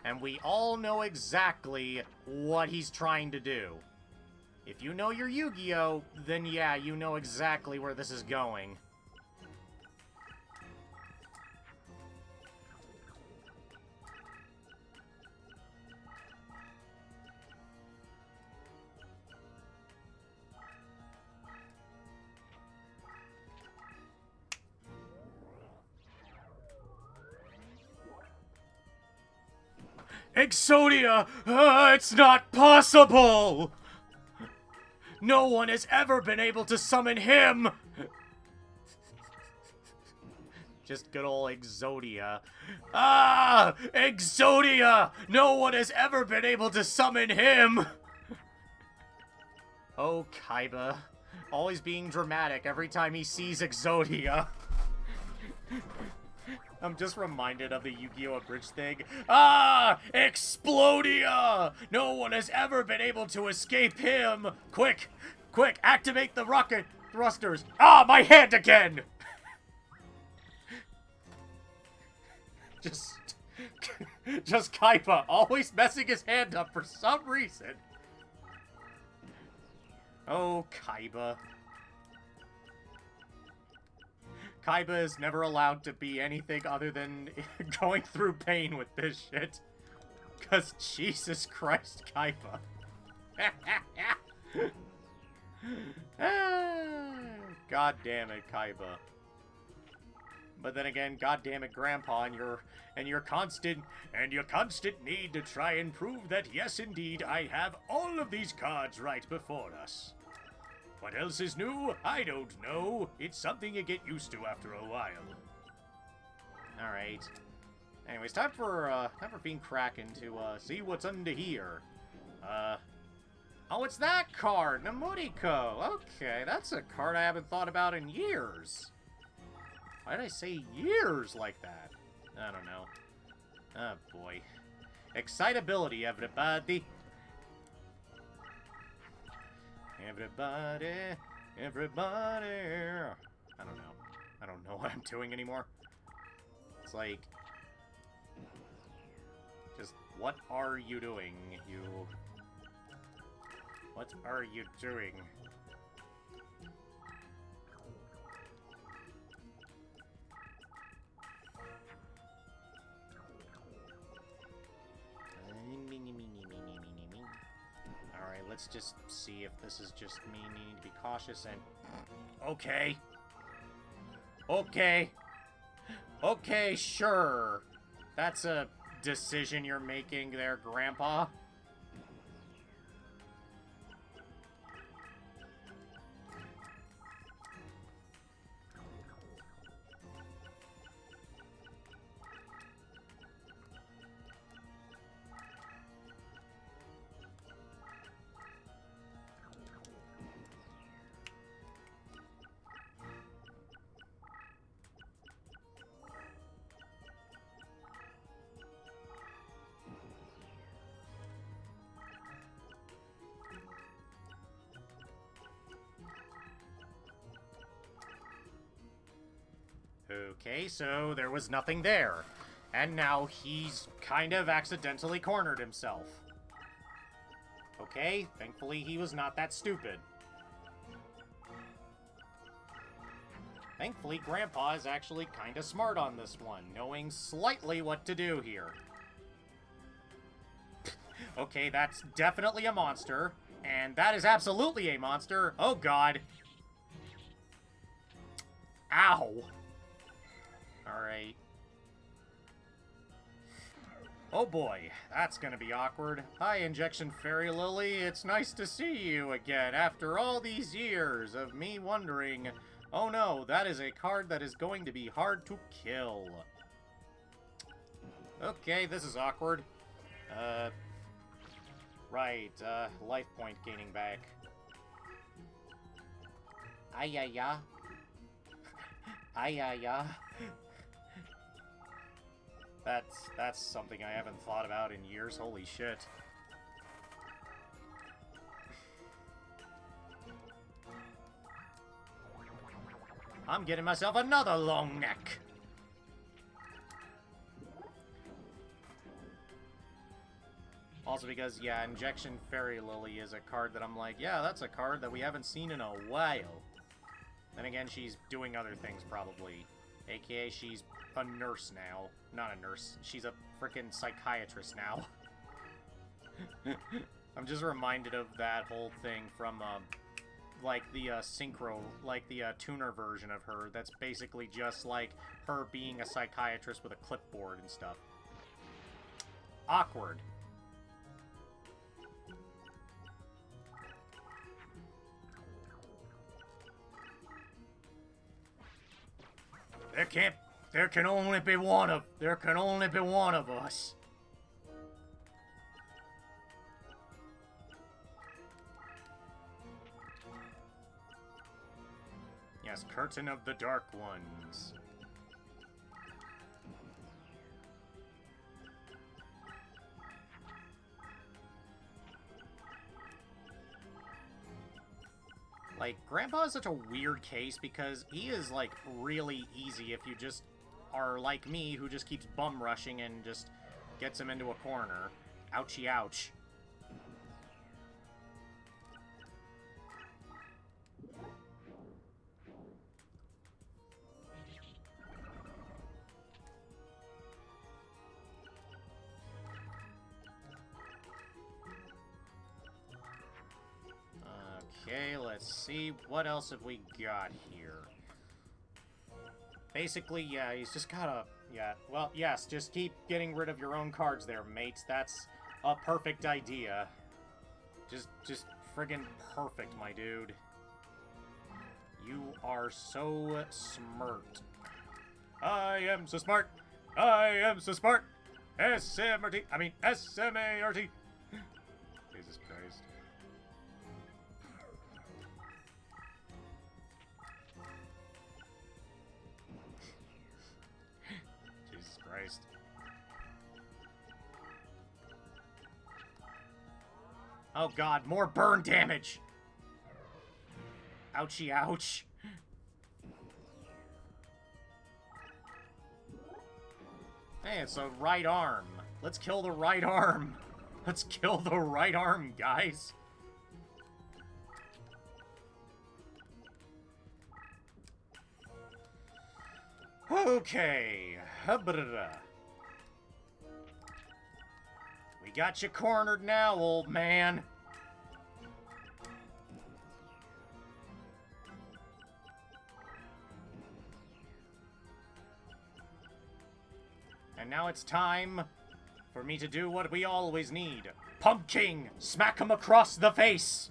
And we all know exactly what he's trying to do. If you know your Yu-Gi-Oh, then yeah, you know exactly where this is going. Exodia! It's not possible! No one has ever been able to summon him! Just good old Exodia. Ah! Exodia! No one has ever been able to summon him! Oh, Kaiba. Always being dramatic every time he sees Exodia. I'm just reminded of the Yu-Gi-Oh! Abridged thing. Ah! Explodia! No one has ever been able to escape him! Quick! Quick! Activate the rocket thrusters! Ah! My hand again! Just Kaiba, always messing his hand up for some reason. Oh, Kaiba. Kaiba is never allowed to be anything other than going through pain with this shit. Because Jesus Christ, Kaiba. God damn it, Kaiba. But then again, god damn it, Grandpa, and your constant need to try and prove that yes, indeed, I have all of these cards right before us. What else is new? I don't know. It's something you get used to after a while. Alright. Anyways, time for Fiend Kraken to, see what's under here. Oh, it's that card! Namuriko! Okay, that's a card I haven't thought about in years. Why did I say years like that? I don't know. Oh, boy. Excitability, everybody! Everybody, everybody. I don't know. I don't know what I'm doing anymore. It's like, just, what are you doing? What are you doing? Alright, let's just see if this is just me needing to be cautious and... Okay. Okay. Okay, sure. That's a decision you're making there, Grandpa. Okay, so there was nothing there. And now he's kind of accidentally cornered himself. Okay, thankfully he was not that stupid. Thankfully, Grandpa is actually kind of smart on this one, knowing slightly what to do here. Okay, that's definitely a monster. And that is absolutely a monster. Oh, God. Ow. Alright. Oh boy, that's gonna be awkward. Hi, Injection Fairy Lily. It's nice to see you again after all these years of me wondering, oh no, that is a card that is going to be hard to kill. Okay, this is awkward. Right, life point gaining back. Ay-ya-ya. Ay-ya-ya. That's something I haven't thought about in years. Holy shit. I'm getting myself another long neck. Also because, yeah, Injection Fairy Lily is a card that I'm like, yeah, that's a card that we haven't seen in a while. Then again, she's doing other things, probably. AKA, she's a nurse now. Not a nurse. She's a freaking psychiatrist now. I'm just reminded of that whole thing from, like, the, synchro, like, the, tuner version of her. That's basically just, like, her being a psychiatrist with a clipboard and stuff. Awkward. There can only be one of us. Yes, Curtain of the Dark Ones. Like, Grandpa is such a weird case because he is, like, really easy if you just are like me, who just keeps bum rushing and just gets him into a corner. Ouchie ouch. Okay, let's see. What else have we got here? Basically, yeah, he's just gotta... Yeah, well, yes, just keep getting rid of your own cards there, mates. That's a perfect idea. Just friggin' perfect, my dude. You are so smart. I am so smart. I am so smart. S-M-R-T. I mean, S-M-A-R-T. Jesus Christ. Jesus Christ. Oh god, more burn damage! Ouchie ouch. Hey, it's a right arm. Let's kill the right arm. Let's kill the right arm, guys. Okay. We got you cornered now, old man. And now it's time for me to do what we always need. Pumpkin! Smack him across the face!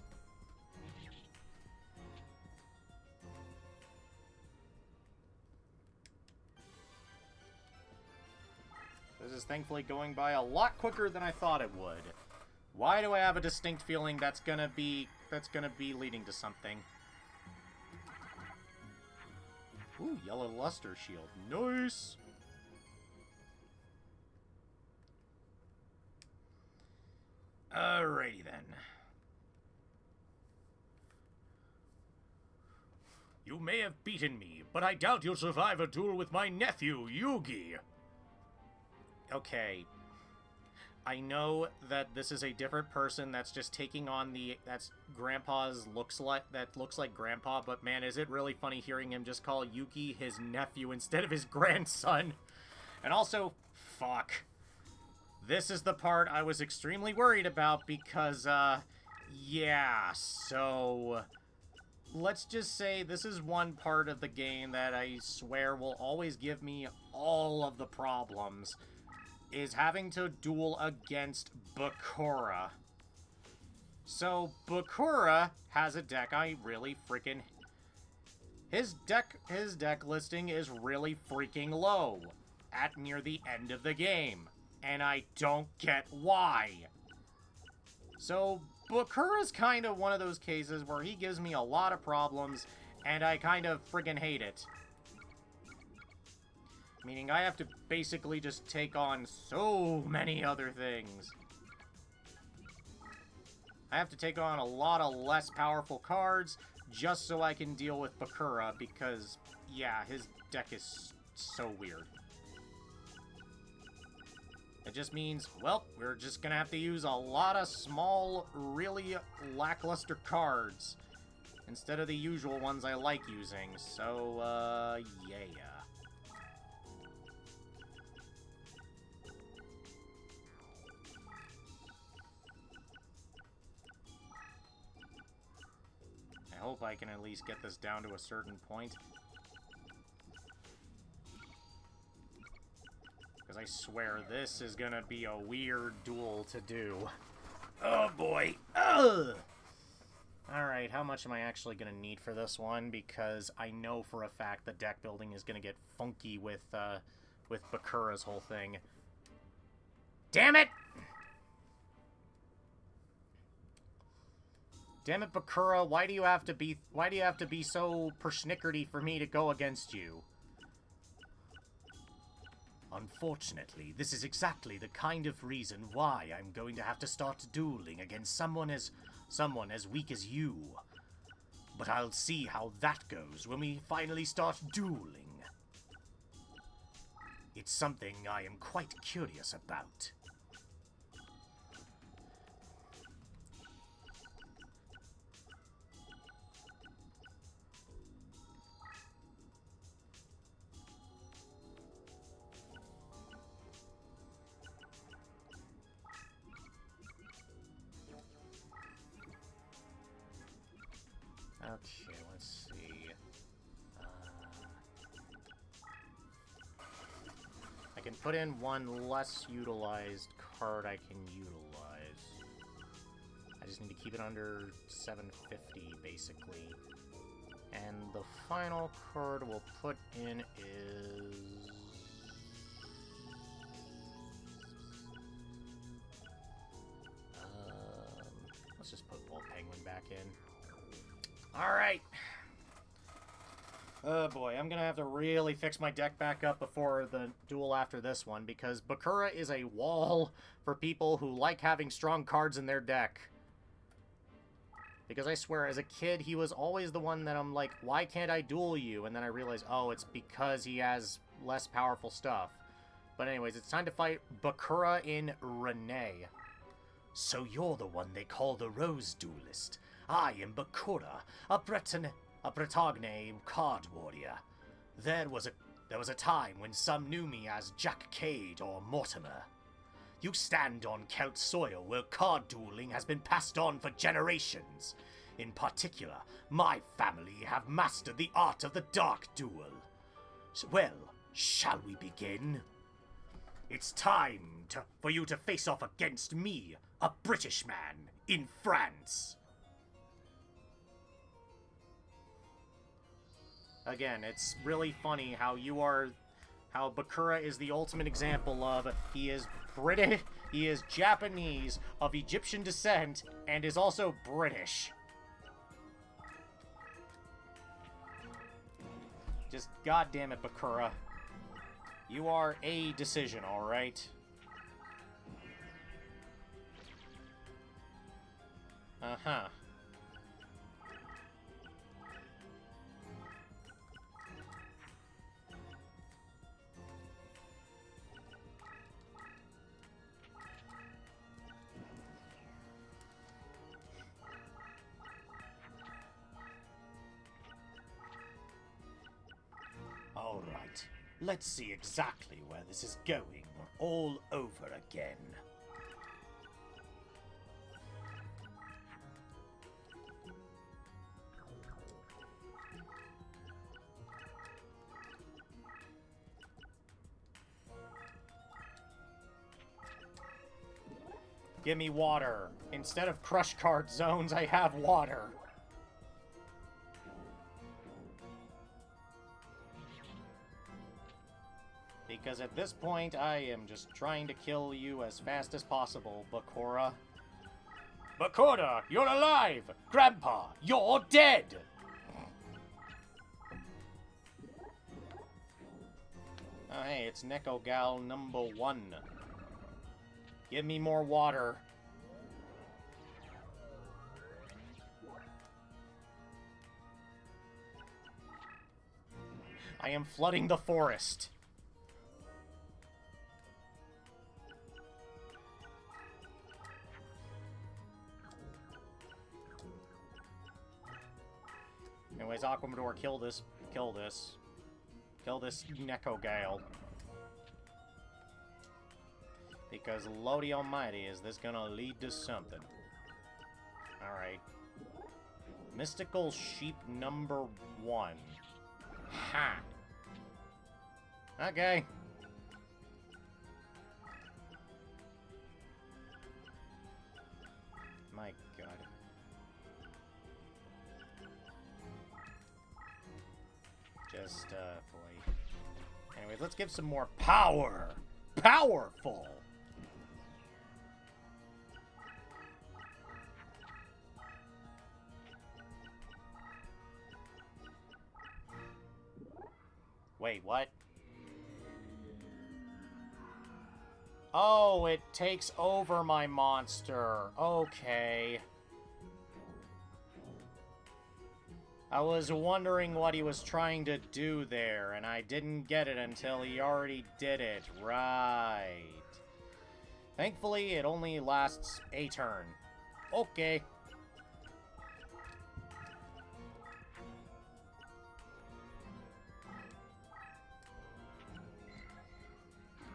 This is thankfully going by a lot quicker than I thought it would. Why do I have a distinct feeling that's gonna be leading to something? Ooh, yellow luster shield. Nice! Alrighty then. You may have beaten me, but I doubt you'll survive a duel with my nephew, Yugi. Okay. I know that this is a different person that's just taking on that's Grandpa's looks like Grandpa, but man, is it really funny hearing him just call Yugi his nephew instead of his grandson. And also, fuck. This is the part I was extremely worried about because, yeah, so let's just say this is one part of the game that I swear will always give me all of the problems, is having to duel against Bakura. So, Bakura has a deck I really freaking... His deck listing is really freaking low at near the end of the game, and I don't get why. So, Bakura's kind of one of those cases where he gives me a lot of problems, and I kind of friggin' hate it. Meaning I have to basically just take on so many other things. I have to take on a lot of less powerful cards just so I can deal with Bakura because, yeah, his deck is so weird. It just means, well, we're just gonna have to use a lot of small, really lackluster cards instead of the usual ones I like using. So, yeah. I hope I can at least get this down to a certain point. Because I swear this is gonna be a weird duel to do. Oh boy. Ugh! Alright, how much am I actually gonna need for this one? Because I know for a fact the deck building is gonna get funky with Bakura's whole thing. Damn it! Damn it, Bakura, why do you have to be so persnickerty for me to go against you? Unfortunately, this is exactly the kind of reason why I'm going to have to start dueling against someone as weak as you. But I'll see how that goes when we finally start dueling. It's something I am quite curious about. Okay, let's see. I can put in one less utilized card I can utilize. I just need to keep it under 750, basically. And the final card we'll put in is... let's just put Ball Penguin back in. Alright. Oh boy, I'm gonna have to really fix my deck back up before the duel after this one, because Bakura is a wall for people who like having strong cards in their deck. Because I swear, as a kid, he was always the one that I'm like, why can't I duel you? And then I realized, oh, it's because he has less powerful stuff. But anyways, it's time to fight Bakura in Renee. So you're the one they call the Rose Duelist. I am Bakura, a Bretagne card warrior. There was a time when some knew me as Jack Cade or Mortimer. You stand on Celt soil where card dueling has been passed on for generations. In particular, my family have mastered the art of the dark duel. Well, shall we begin? It's time for you to face off against me, a British man, in France. Again, it's really funny how Bakura is the ultimate example of he is British, he is Japanese, of Egyptian descent, and is also British. Just goddamn it, Bakura. You are a decision, alright? Uh-huh. Let's see exactly where this is going all over again. Give me water. Instead of crush card zones, I have water. Because at this point, I am just trying to kill you as fast as possible, Bakura. Bakura, you're alive! Grandpa, you're dead! Oh, hey, it's Neko Gal number 1. Give me more water. I am flooding the forest. Anyways, Aquamador, kill this. Kill this. Kill this Neko Gale. Because, Lordy Almighty, is this gonna lead to something? Alright. Mystical Sheep number 1. Ha! Okay. My god. Just, boy. Anyways, let's give some more power! Powerful! Wait, what? Oh, it takes over my monster. Okay. I was wondering what he was trying to do there, and I didn't get it until he already did it. Right. Thankfully, it only lasts a turn. Okay.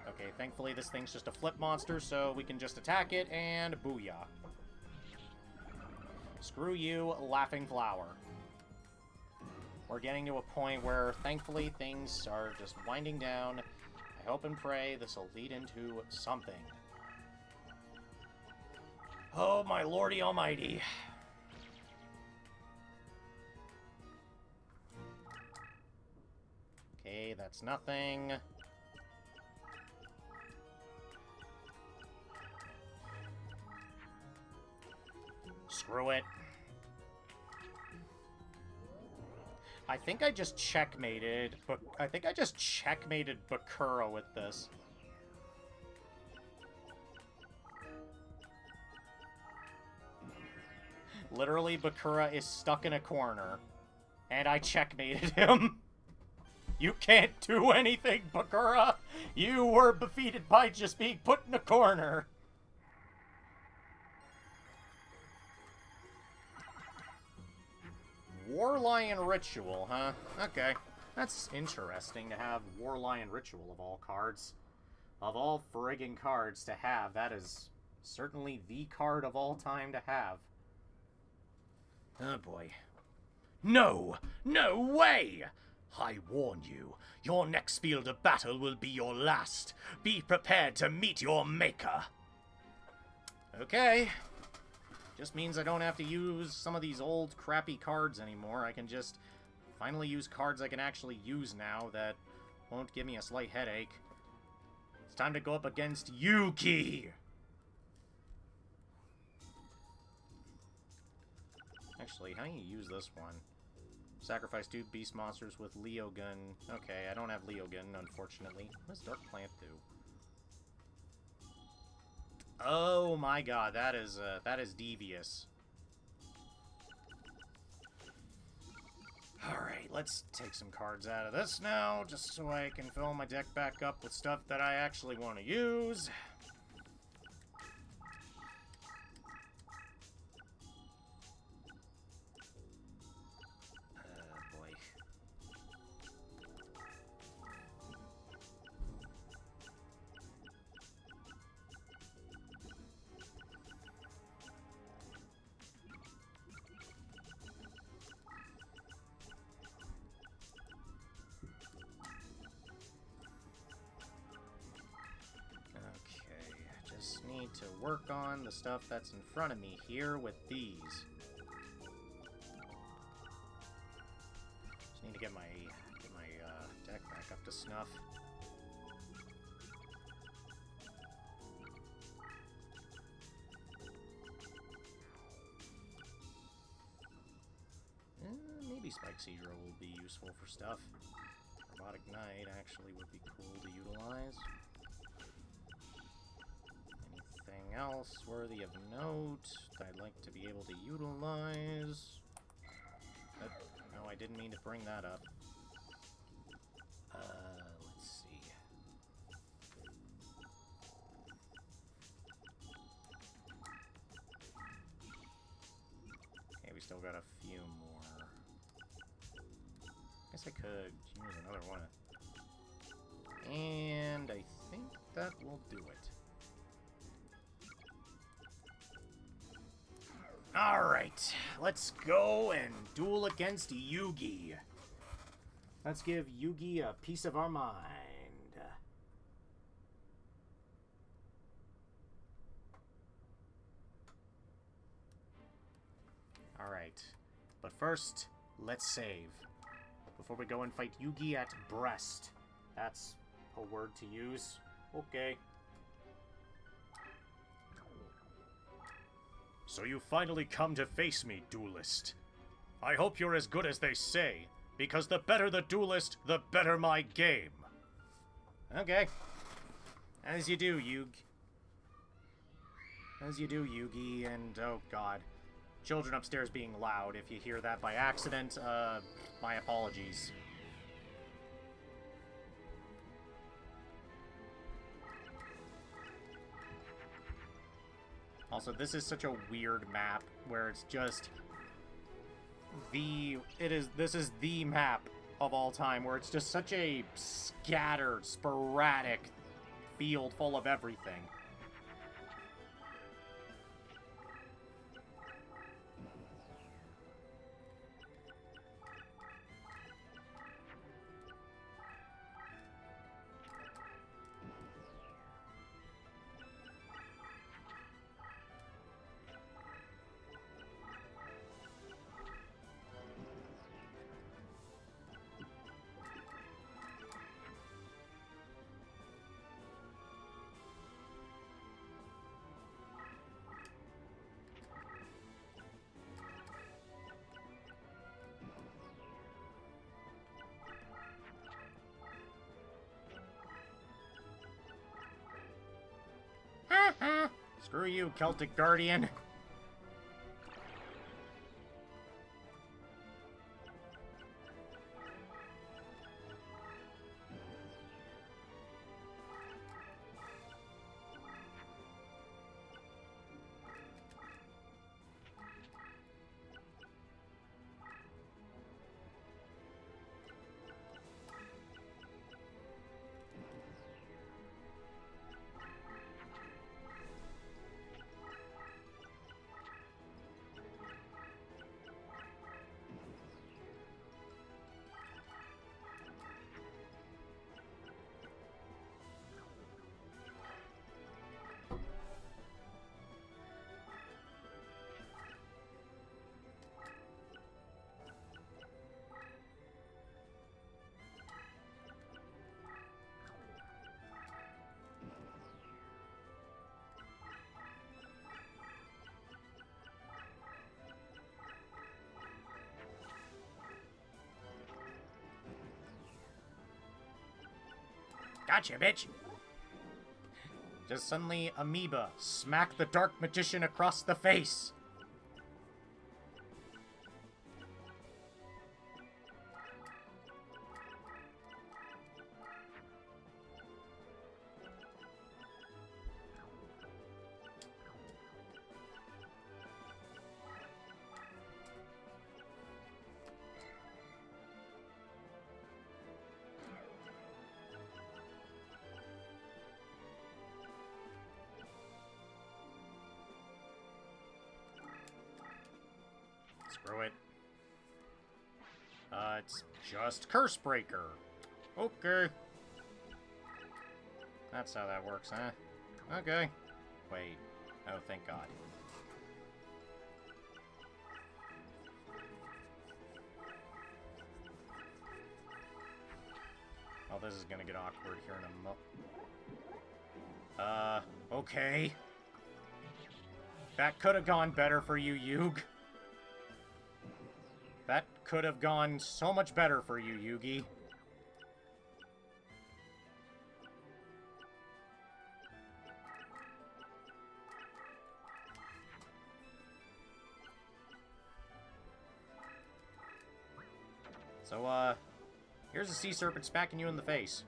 Okay, thankfully this thing's just a flip monster, so we can just attack it, and booyah. Screw you, Laughing Flower. We're getting to a point where, thankfully, things are just winding down. I hope and pray this will lead into something. Oh, my lordy almighty. Okay, that's nothing. Screw it. I think I just checkmated, but I think I just checkmated Bakura with this. Literally, Bakura is stuck in a corner, and I checkmated him. You can't do anything, Bakura. You were defeated by just being put in a corner. Warlion Ritual, huh? Okay. That's interesting to have Warlion Ritual of all cards. Of all friggin' cards to have, that is certainly the card of all time to have. Oh boy. No! No way! I warn you, your next field of battle will be your last. Be prepared to meet your maker. Okay. Just means I don't have to use some of these old crappy cards anymore. I can just finally use cards I can actually use now that won't give me a slight headache. It's time to go up against Yuki! Actually, how do you use this one? Sacrifice 2 beast monsters with Leogun. Okay, I don't have Leogun, unfortunately. What does Dark Plant do? Oh my god, that is devious. Alright, let's take some cards out of this now, just so I can fill my deck back up with stuff that I actually want to use. Boy. to work on the stuff that's in front of me here with these. Just need to get my deck back up to snuff. Maybe Spike Seedra will be useful for stuff. Robotic Knight actually would be cool to utilize. Anything else worthy of note that I'd like to be able to utilize? No, I didn't mean to bring that up. Let's see. Okay, we still got a few more. Guess I could use another one. And I think that will do it. Alright, let's go and duel against Yugi. Let's give Yugi a piece of our mind. Alright, but first, let's save. Before we go and fight Yugi at Brest. That's a word to use. Okay. So you finally come to face me, duelist. I hope you're as good as they say, because the better the duelist, the better my game. Okay. As you do, As you do, Yugi, and oh god. Children upstairs being loud. If you hear that by accident, my apologies. Also, this is such a weird map where it's just this is the map of all time where it's just such a scattered, sporadic field full of everything. Screw you, Celtic Guardian. Gotcha, bitch! Just suddenly, Amoeba, smack the Dark Magician across the face! Screw it. It's just Cursebreaker. Okay. That's how that works, huh? Okay. Wait. Oh, thank God. Oh, this is gonna get awkward here in a mo... okay. That could have gone better for you, Yugi. That could have gone so much better for you, Yugi. So, here's a sea serpent smacking you in the face.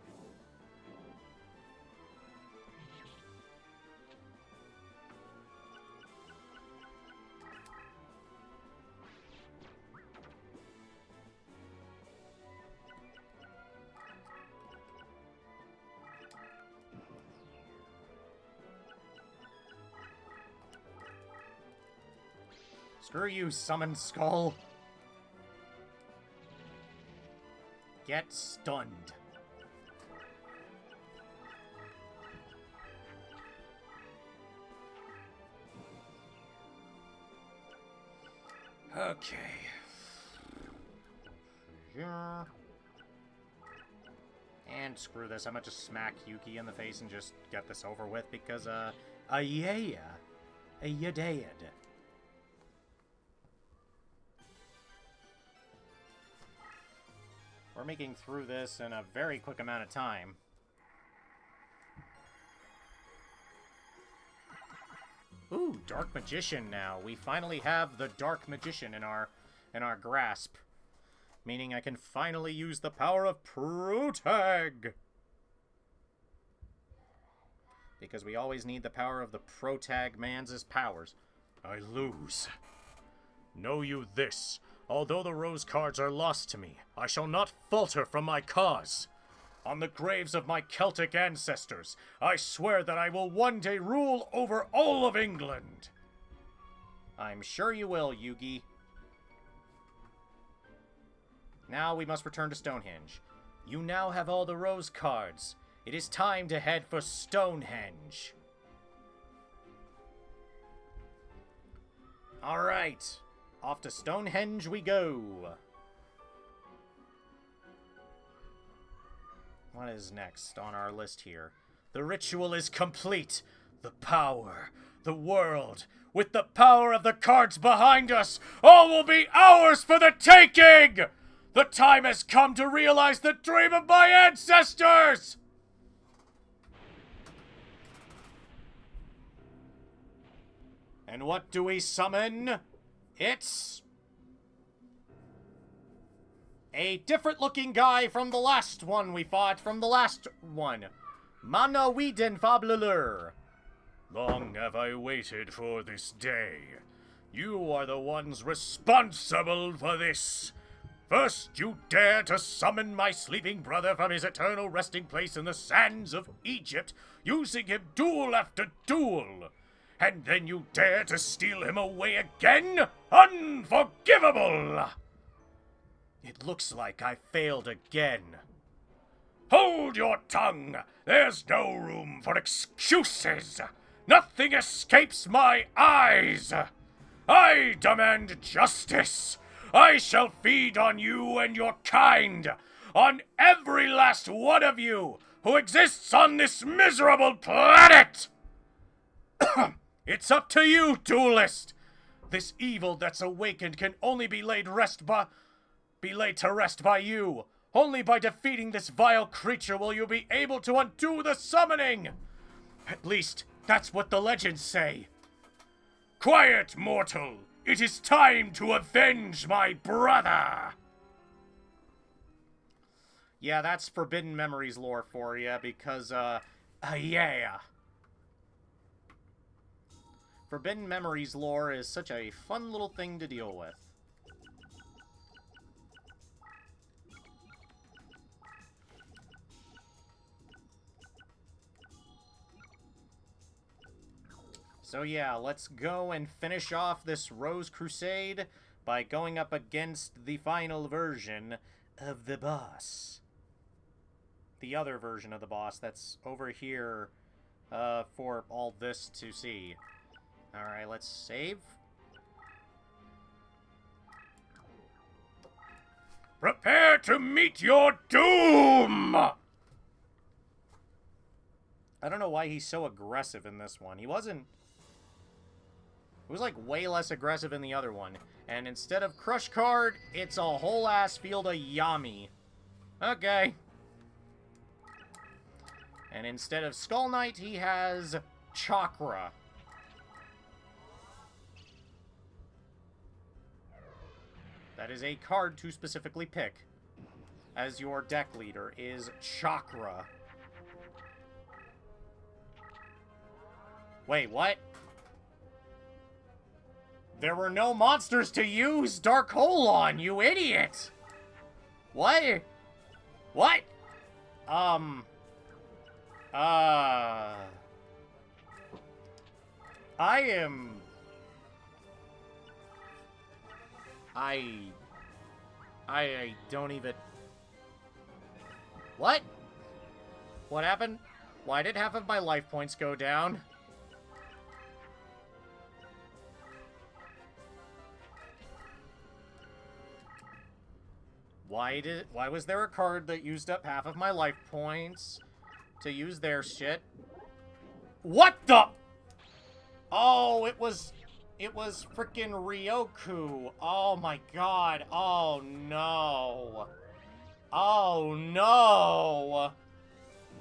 Screw you, Summon Skull. Get stunned. Okay. Yeah. And screw this, I'm gonna just smack Yuki in the face and just get this over with because, yeah. You did. We're making through this in a very quick amount of time. Ooh, Dark Magician now. We finally have the Dark Magician in our grasp. Meaning I can finally use the power of Protag! Because we always need the power of the Protag man's powers. I lose. Know you this. Although the rose cards are lost to me, I shall not falter from my cause. On the graves of my Celtic ancestors, I swear that I will one day rule over all of England. I'm sure you will, Yugi. Now we must return to Stonehenge. You now have all the rose cards. It is time to head for Stonehenge. All right. Off to Stonehenge we go. What is next on our list here? The ritual is complete. The power, the world, with the power of the cards behind us, all will be ours for the taking! The time has come to realize the dream of my ancestors! And what do we summon? It's a different-looking guy from the last one we fought, from the last one. Manawiden Fablelur. Long have I waited for this day. You are the ones responsible for this. First, you dare to summon my sleeping brother from his eternal resting place in the sands of Egypt, using him duel after duel. And then you dare to steal him away again? Unforgivable! It looks like I failed again. Hold your tongue! There's no room for excuses! Nothing escapes my eyes! I demand justice! I shall feed on you and your kind! On every last one of you who exists on this miserable planet! It's up to you, duelist! This evil that's awakened can only be laid to rest by you. Only by defeating this vile creature will you be able to undo the summoning! At least, that's what the legends say. Quiet, mortal! It is time to avenge my brother! Yeah, that's Forbidden Memories lore for you, because, yeah. Forbidden Memories lore is such a fun little thing to deal with. So yeah, let's go and finish off this Rose Crusade by going up against the final version of the boss. The other version of the boss that's over here for all this to see. Alright, let's save. Prepare to meet your doom! I don't know why he's so aggressive in this one. He wasn't... It was, like, way less aggressive in the other one. And instead of Crush Card, it's a whole-ass field of Yami. Okay. And instead of Skull Knight, he has Chakra. That is a card to specifically pick as your deck leader, is Chakra. Wait, what? There were no monsters to use Dark Hole on, you idiot! What? What? I am... I don't even... What? What happened? Why did half of my life points go down? Why was there a card that used up half of my life points to use their shit? What the? Oh, it was frickin' Ryoku. Oh my god. Oh no. Oh no.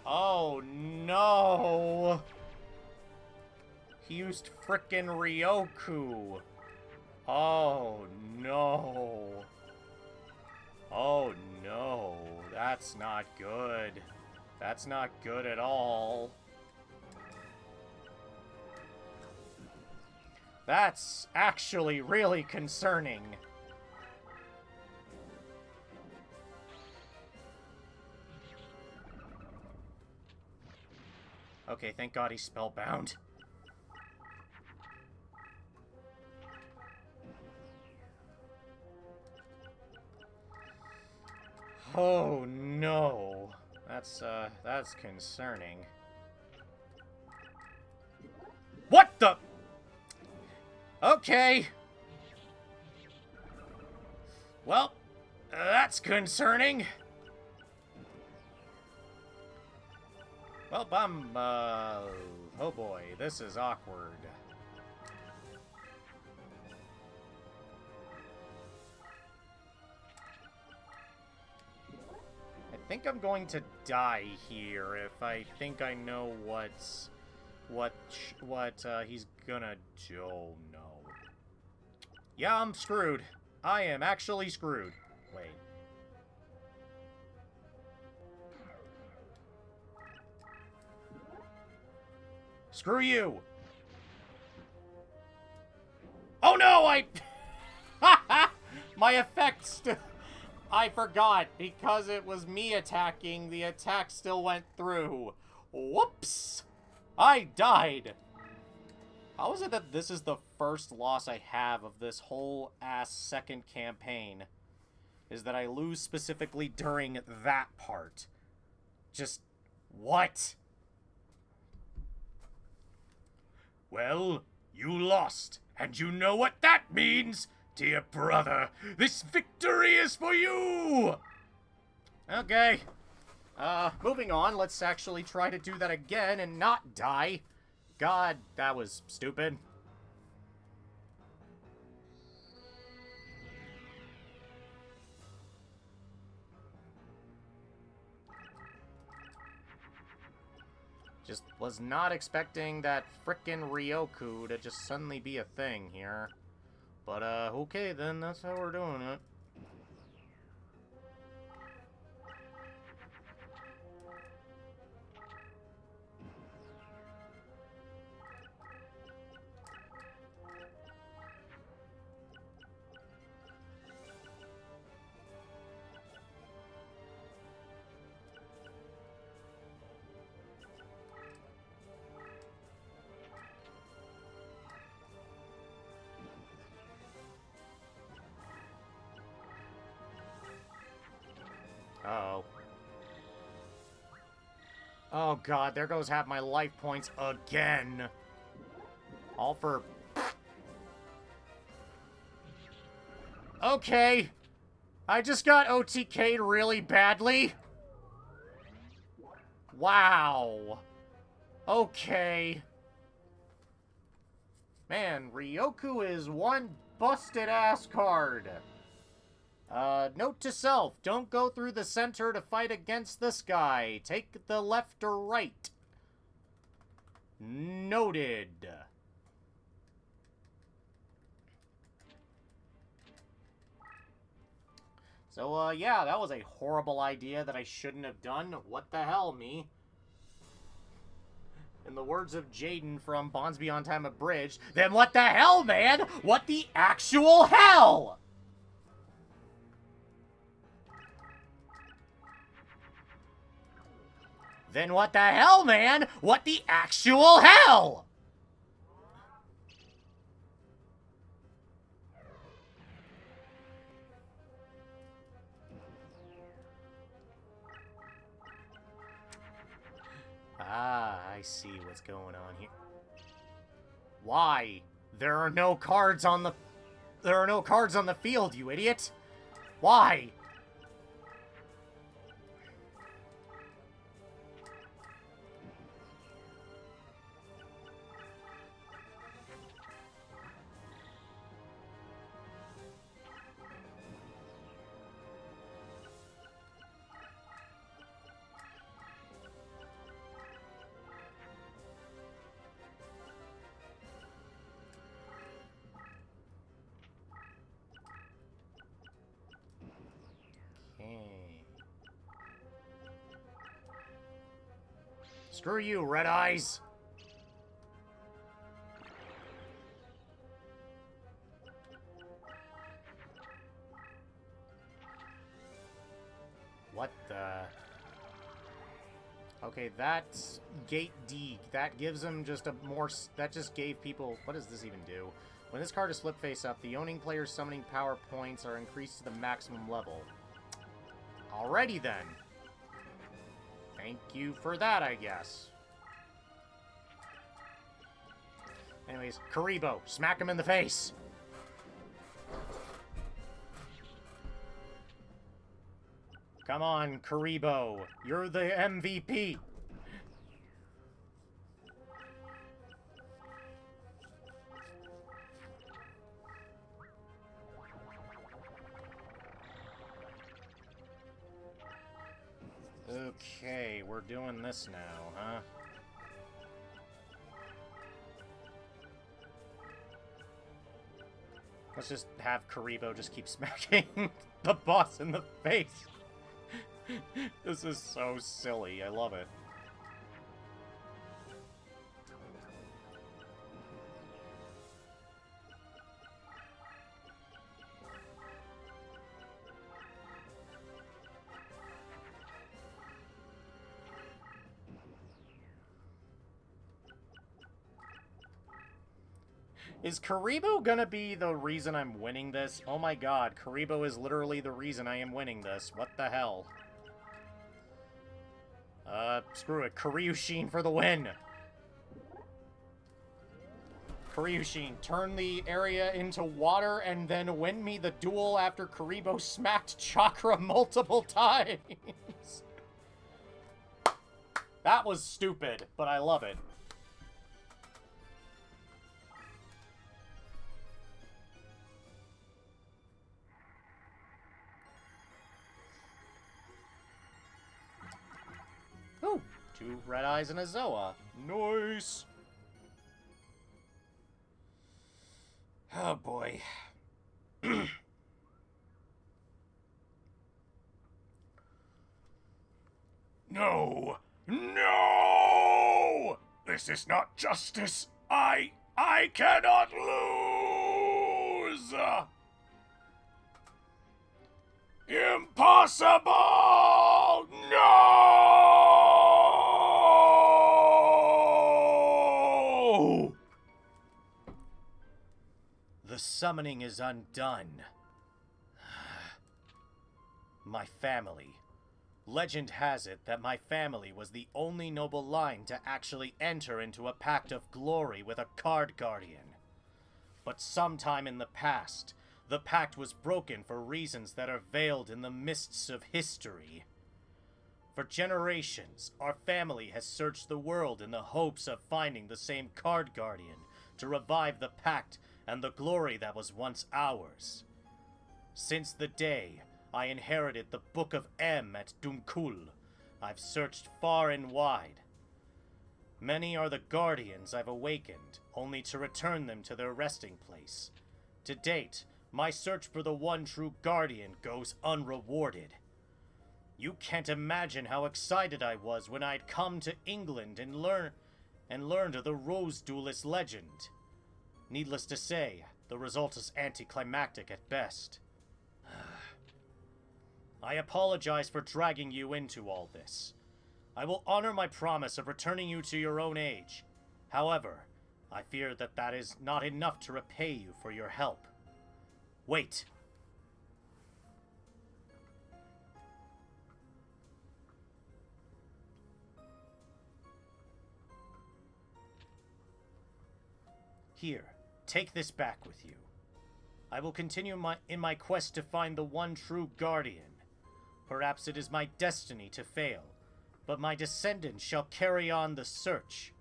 Oh no. He used frickin' Ryoku. Oh no. Oh no. That's not good. That's not good at all. That's actually really concerning. Okay, thank God he's spellbound. Oh no. That's concerning. What the? Okay. Well, that's concerning. Well, oh boy, this is awkward. I think I'm going to die here if I think I know what he's gonna do. Oh, no. Yeah, I'm screwed. I am actually screwed. Wait. Screw you! Oh no, my effects... I forgot, because it was me attacking, the attack still went through. Whoops! I died! How is it that this is the first loss I have of this whole ass second campaign? Is that I lose specifically during that part. Just... what? Well, you lost, and you know what that means, dear brother. This victory is for you! Okay. Moving on, let's actually try to do that again and not die. God, that was stupid. Just was not expecting that frickin' Ryoku to just suddenly be a thing here. But, okay then, that's how we're doing it. Uh-oh. Oh god, there goes half my life points again. All for Okay. I just got OTK'd really badly. Wow. Okay. Man, Ryoku is one busted-ass card. Note to self, don't go through the center to fight against this guy. Take the left or right. Noted. So, yeah, that was a horrible idea that I shouldn't have done. What the hell, me? In the words of Jaden from Bonds Beyond Time Abridged, then what the hell, man? What the actual hell? Then what the hell, man? What the actual hell? Ah, I see what's going on here. Why? There are no cards on the... There are no cards on the field, you idiot! Why? Screw you, Red Eyes! What the... Okay, that's Gate D. That gives them just a more... That just gave people... What does this even do? When this card is flipped face up, the owning player's summoning power points are increased to the maximum level. Alrighty then. Thank you for that, I guess. Anyways, Karibo, smack him in the face! Come on, Karibo. You're the MVP. Okay, we're doing this now, huh? Let's just have Karibo just keep smacking the boss in the face. This is so silly. I love it. Is Karibo gonna be the reason I'm winning this? Oh my god, Karibo is literally the reason I am winning this. What the hell? Screw it. Karyushin for the win! Karyushin, turn the area into water and then win me the duel after Karibo smacked Chakra multiple times! That was stupid, but I love it. Ooh, 2 Red Eyes and a Zoa. Nice! Oh boy. No! No! This is not justice! I cannot lose! Impossible! No! The summoning is undone. My family. Legend has it that my family was the only noble line to actually enter into a pact of glory with a card guardian. But sometime in the past, The pact was broken for reasons that are veiled in the mists of history. For generations, our family has searched the world in the hopes of finding the same Card Guardian to revive the pact and the glory that was once ours. Since the day I inherited the Book of M at Dumkul, I've searched far and wide. Many are the guardians I've awakened, only to return them to their resting place. To date, my search for the one true guardian goes unrewarded. You can't imagine how excited I was when I'd come to England and learned of the Rose Duelist legend. Needless to say, the result is anticlimactic at best. I apologize for dragging you into all this. I will honor my promise of returning you to your own age. However, I fear that that is not enough to repay you for your help. Wait. Here, take this back with you. I will continue in my quest to find the one true guardian. Perhaps it is my destiny to fail, but my descendants shall carry on the search.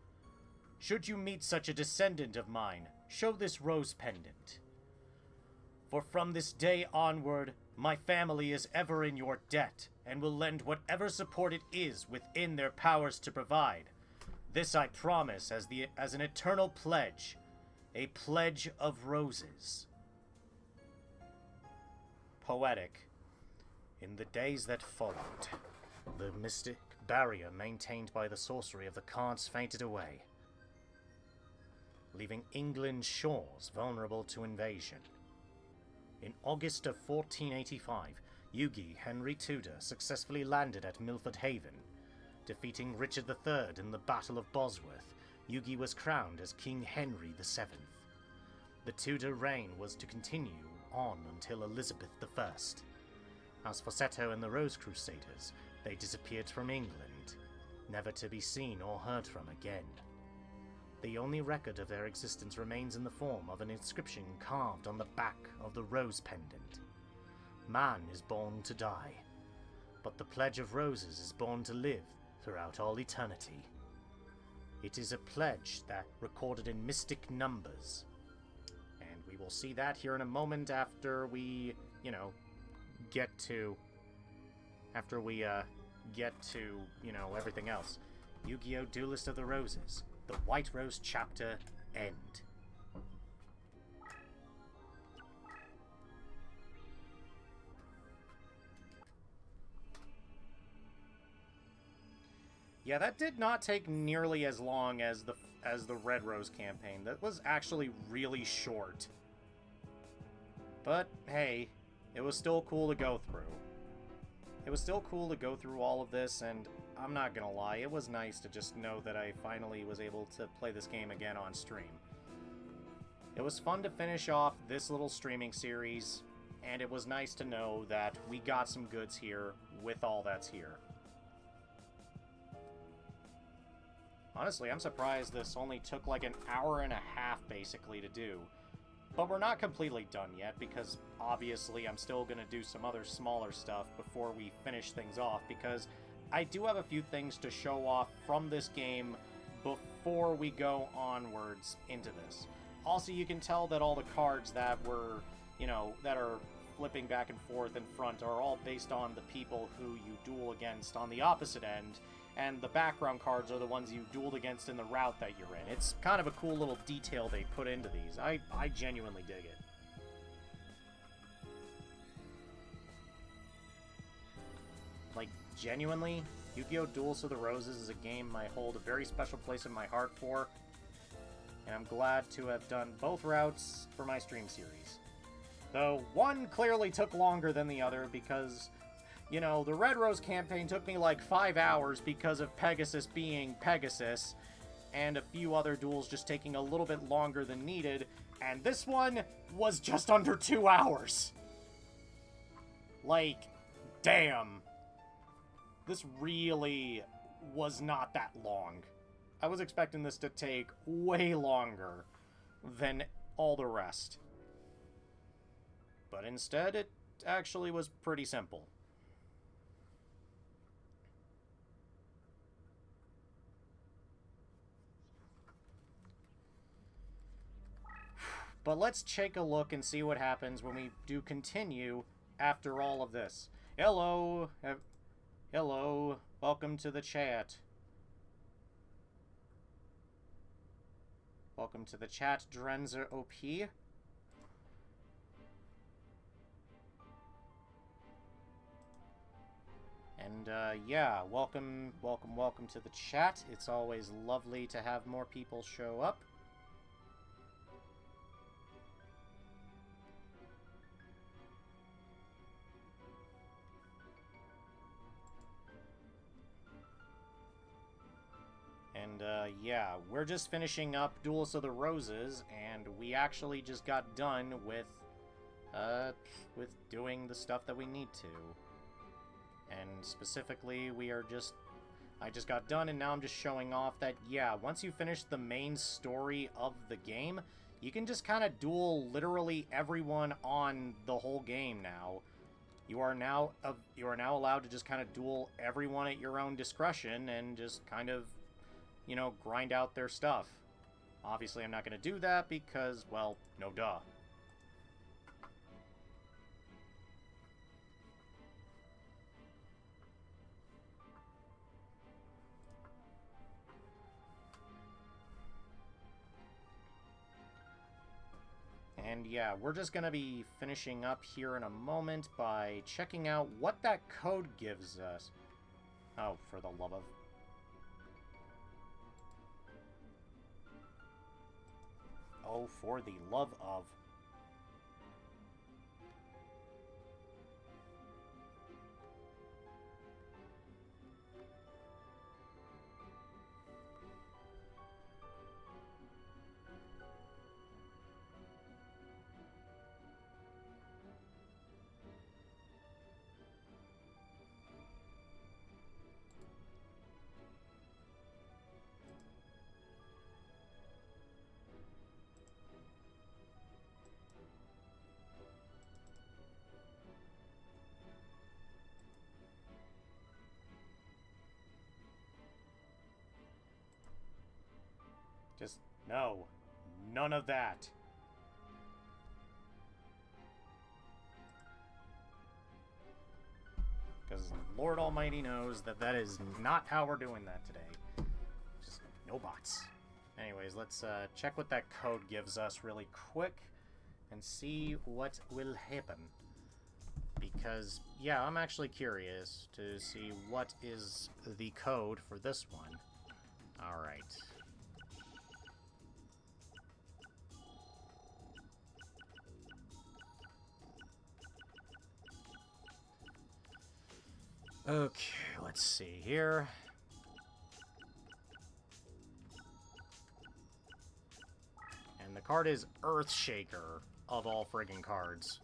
Should you meet such a descendant of mine, show this rose pendant. For from this day onward, my family is ever in your debt, and will lend whatever support it is within their powers to provide. This I promise as an eternal pledge, a pledge of roses. Poetic. In the days that followed, the mystic barrier maintained by the sorcery of the cards fainted away, leaving England's shores vulnerable to invasion. In August of 1485, Yugi Henry Tudor successfully landed at Milford Haven. Defeating Richard III in the Battle of Bosworth, Yugi was crowned as King Henry VII. The Tudor reign was to continue on until Elizabeth I. As for Seto and the Rose Crusaders, they disappeared from England, never to be seen or heard from again. The only record of their existence remains in the form of an inscription carved on the back of the rose pendant. Man is born to die, but the Pledge of Roses is born to live throughout all eternity. It is a pledge that recorded in mystic numbers, and we will see that here in a moment after we, get to everything else. Yu-Gi-Oh! Duelist of the Roses, the White Rose Chapter, End. Yeah, that did not take nearly as long as the Red Rose campaign. That was actually really short. But hey, it was still cool to go through. It was still cool to go through all of this, and I'm not gonna lie, it was nice to just know that I finally was able to play this game again on stream. It was fun to finish off this little streaming series, and it was nice to know that we got some goods here with all that's here. Honestly, I'm surprised this only took like an hour and a half basically to do. But we're not completely done yet, because obviously I'm still going to do some other smaller stuff before we finish things off, because I do have a few things to show off from this game before we go onwards into this. Also, you can tell that all the cards that were, that are flipping back and forth in front are all based on the people who you duel against on the opposite end, and the background cards are the ones you dueled against in the route that you're in. It's kind of a cool little detail they put into these. I genuinely dig it. Like, genuinely, Yu-Gi-Oh! Duels of the Roses is a game I hold a very special place in my heart for, and I'm glad to have done both routes for my stream series. Though one clearly took longer than the other because, the Red Rose campaign took me like 5 hours because of Pegasus being Pegasus, and a few other duels just taking a little bit longer than needed, and this one was just under 2 hours. Like, damn. This really was not that long. I was expecting this to take way longer than all the rest. But instead, it actually was pretty simple. But let's take a look and see what happens when we do continue after all of this. Hello. Hello. Welcome to the chat. Welcome to the chat, Drenzer OP. And, yeah, welcome to the chat. It's always lovely to have more people show up. And, yeah, we're just finishing up Duels of the Roses, and we actually just got done with doing the stuff that we need to. And specifically, I just got done, and now I'm just showing off that, yeah, once you finish the main story of the game, you can just kind of duel literally everyone on the whole game now. You are now allowed to just kind of duel everyone at your own discretion and just kind of, you know, grind out their stuff. Obviously, I'm not going to do that because, well, no duh. And yeah, we're just going to be finishing up here in a moment by checking out what that code gives us. Oh, for the love of... Oh, for the love of... Just, no. None of that. Because Lord Almighty knows that that is not how we're doing that today. Just no bots. Anyways, let's check what that code gives us really quick and see what will happen. Because, yeah, I'm actually curious to see what is the code for this one. Alright. Okay, let's see here. And the card is Earthshaker, of all friggin' cards.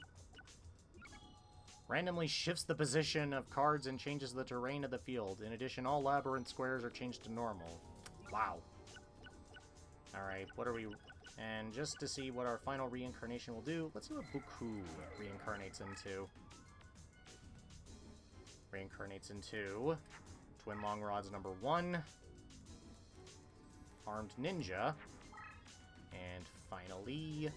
Randomly shifts the position of cards and changes the terrain of the field. In addition, all labyrinth squares are changed to normal. Wow. Alright, what are we... And just to see what our final reincarnation will do, let's see what Buku reincarnates into. Reincarnates into Twin Long Rods number 1, Armed Ninja, and finally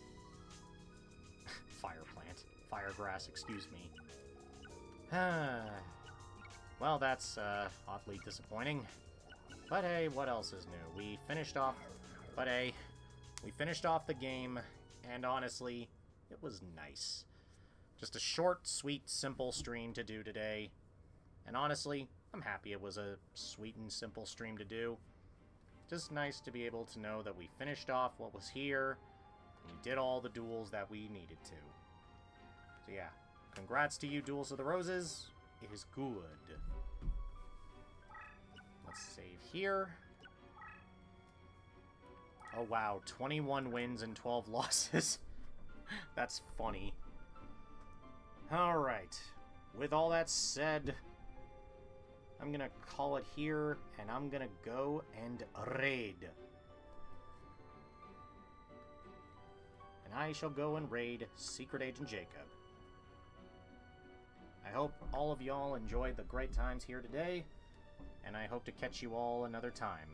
Fire Plant. Firegrass, excuse me. Well, that's oddly disappointing. But hey, what else is new? We finished off the game, and honestly, it was nice. Just a short, sweet, simple stream to do today. And honestly, I'm happy it was a sweet and simple stream to do. Just nice to be able to know that we finished off what was here, and we did all the duels that we needed to. So yeah, congrats to you, Duels of the Roses. It is good. Let's save here. Oh wow, 21 wins and 12 losses. That's funny. Alright, with all that said... I'm gonna call it here, and I'm gonna go and raid. And I shall go and raid Secret Agent Jacob. I hope all of y'all enjoyed the great times here today, and I hope to catch you all another time.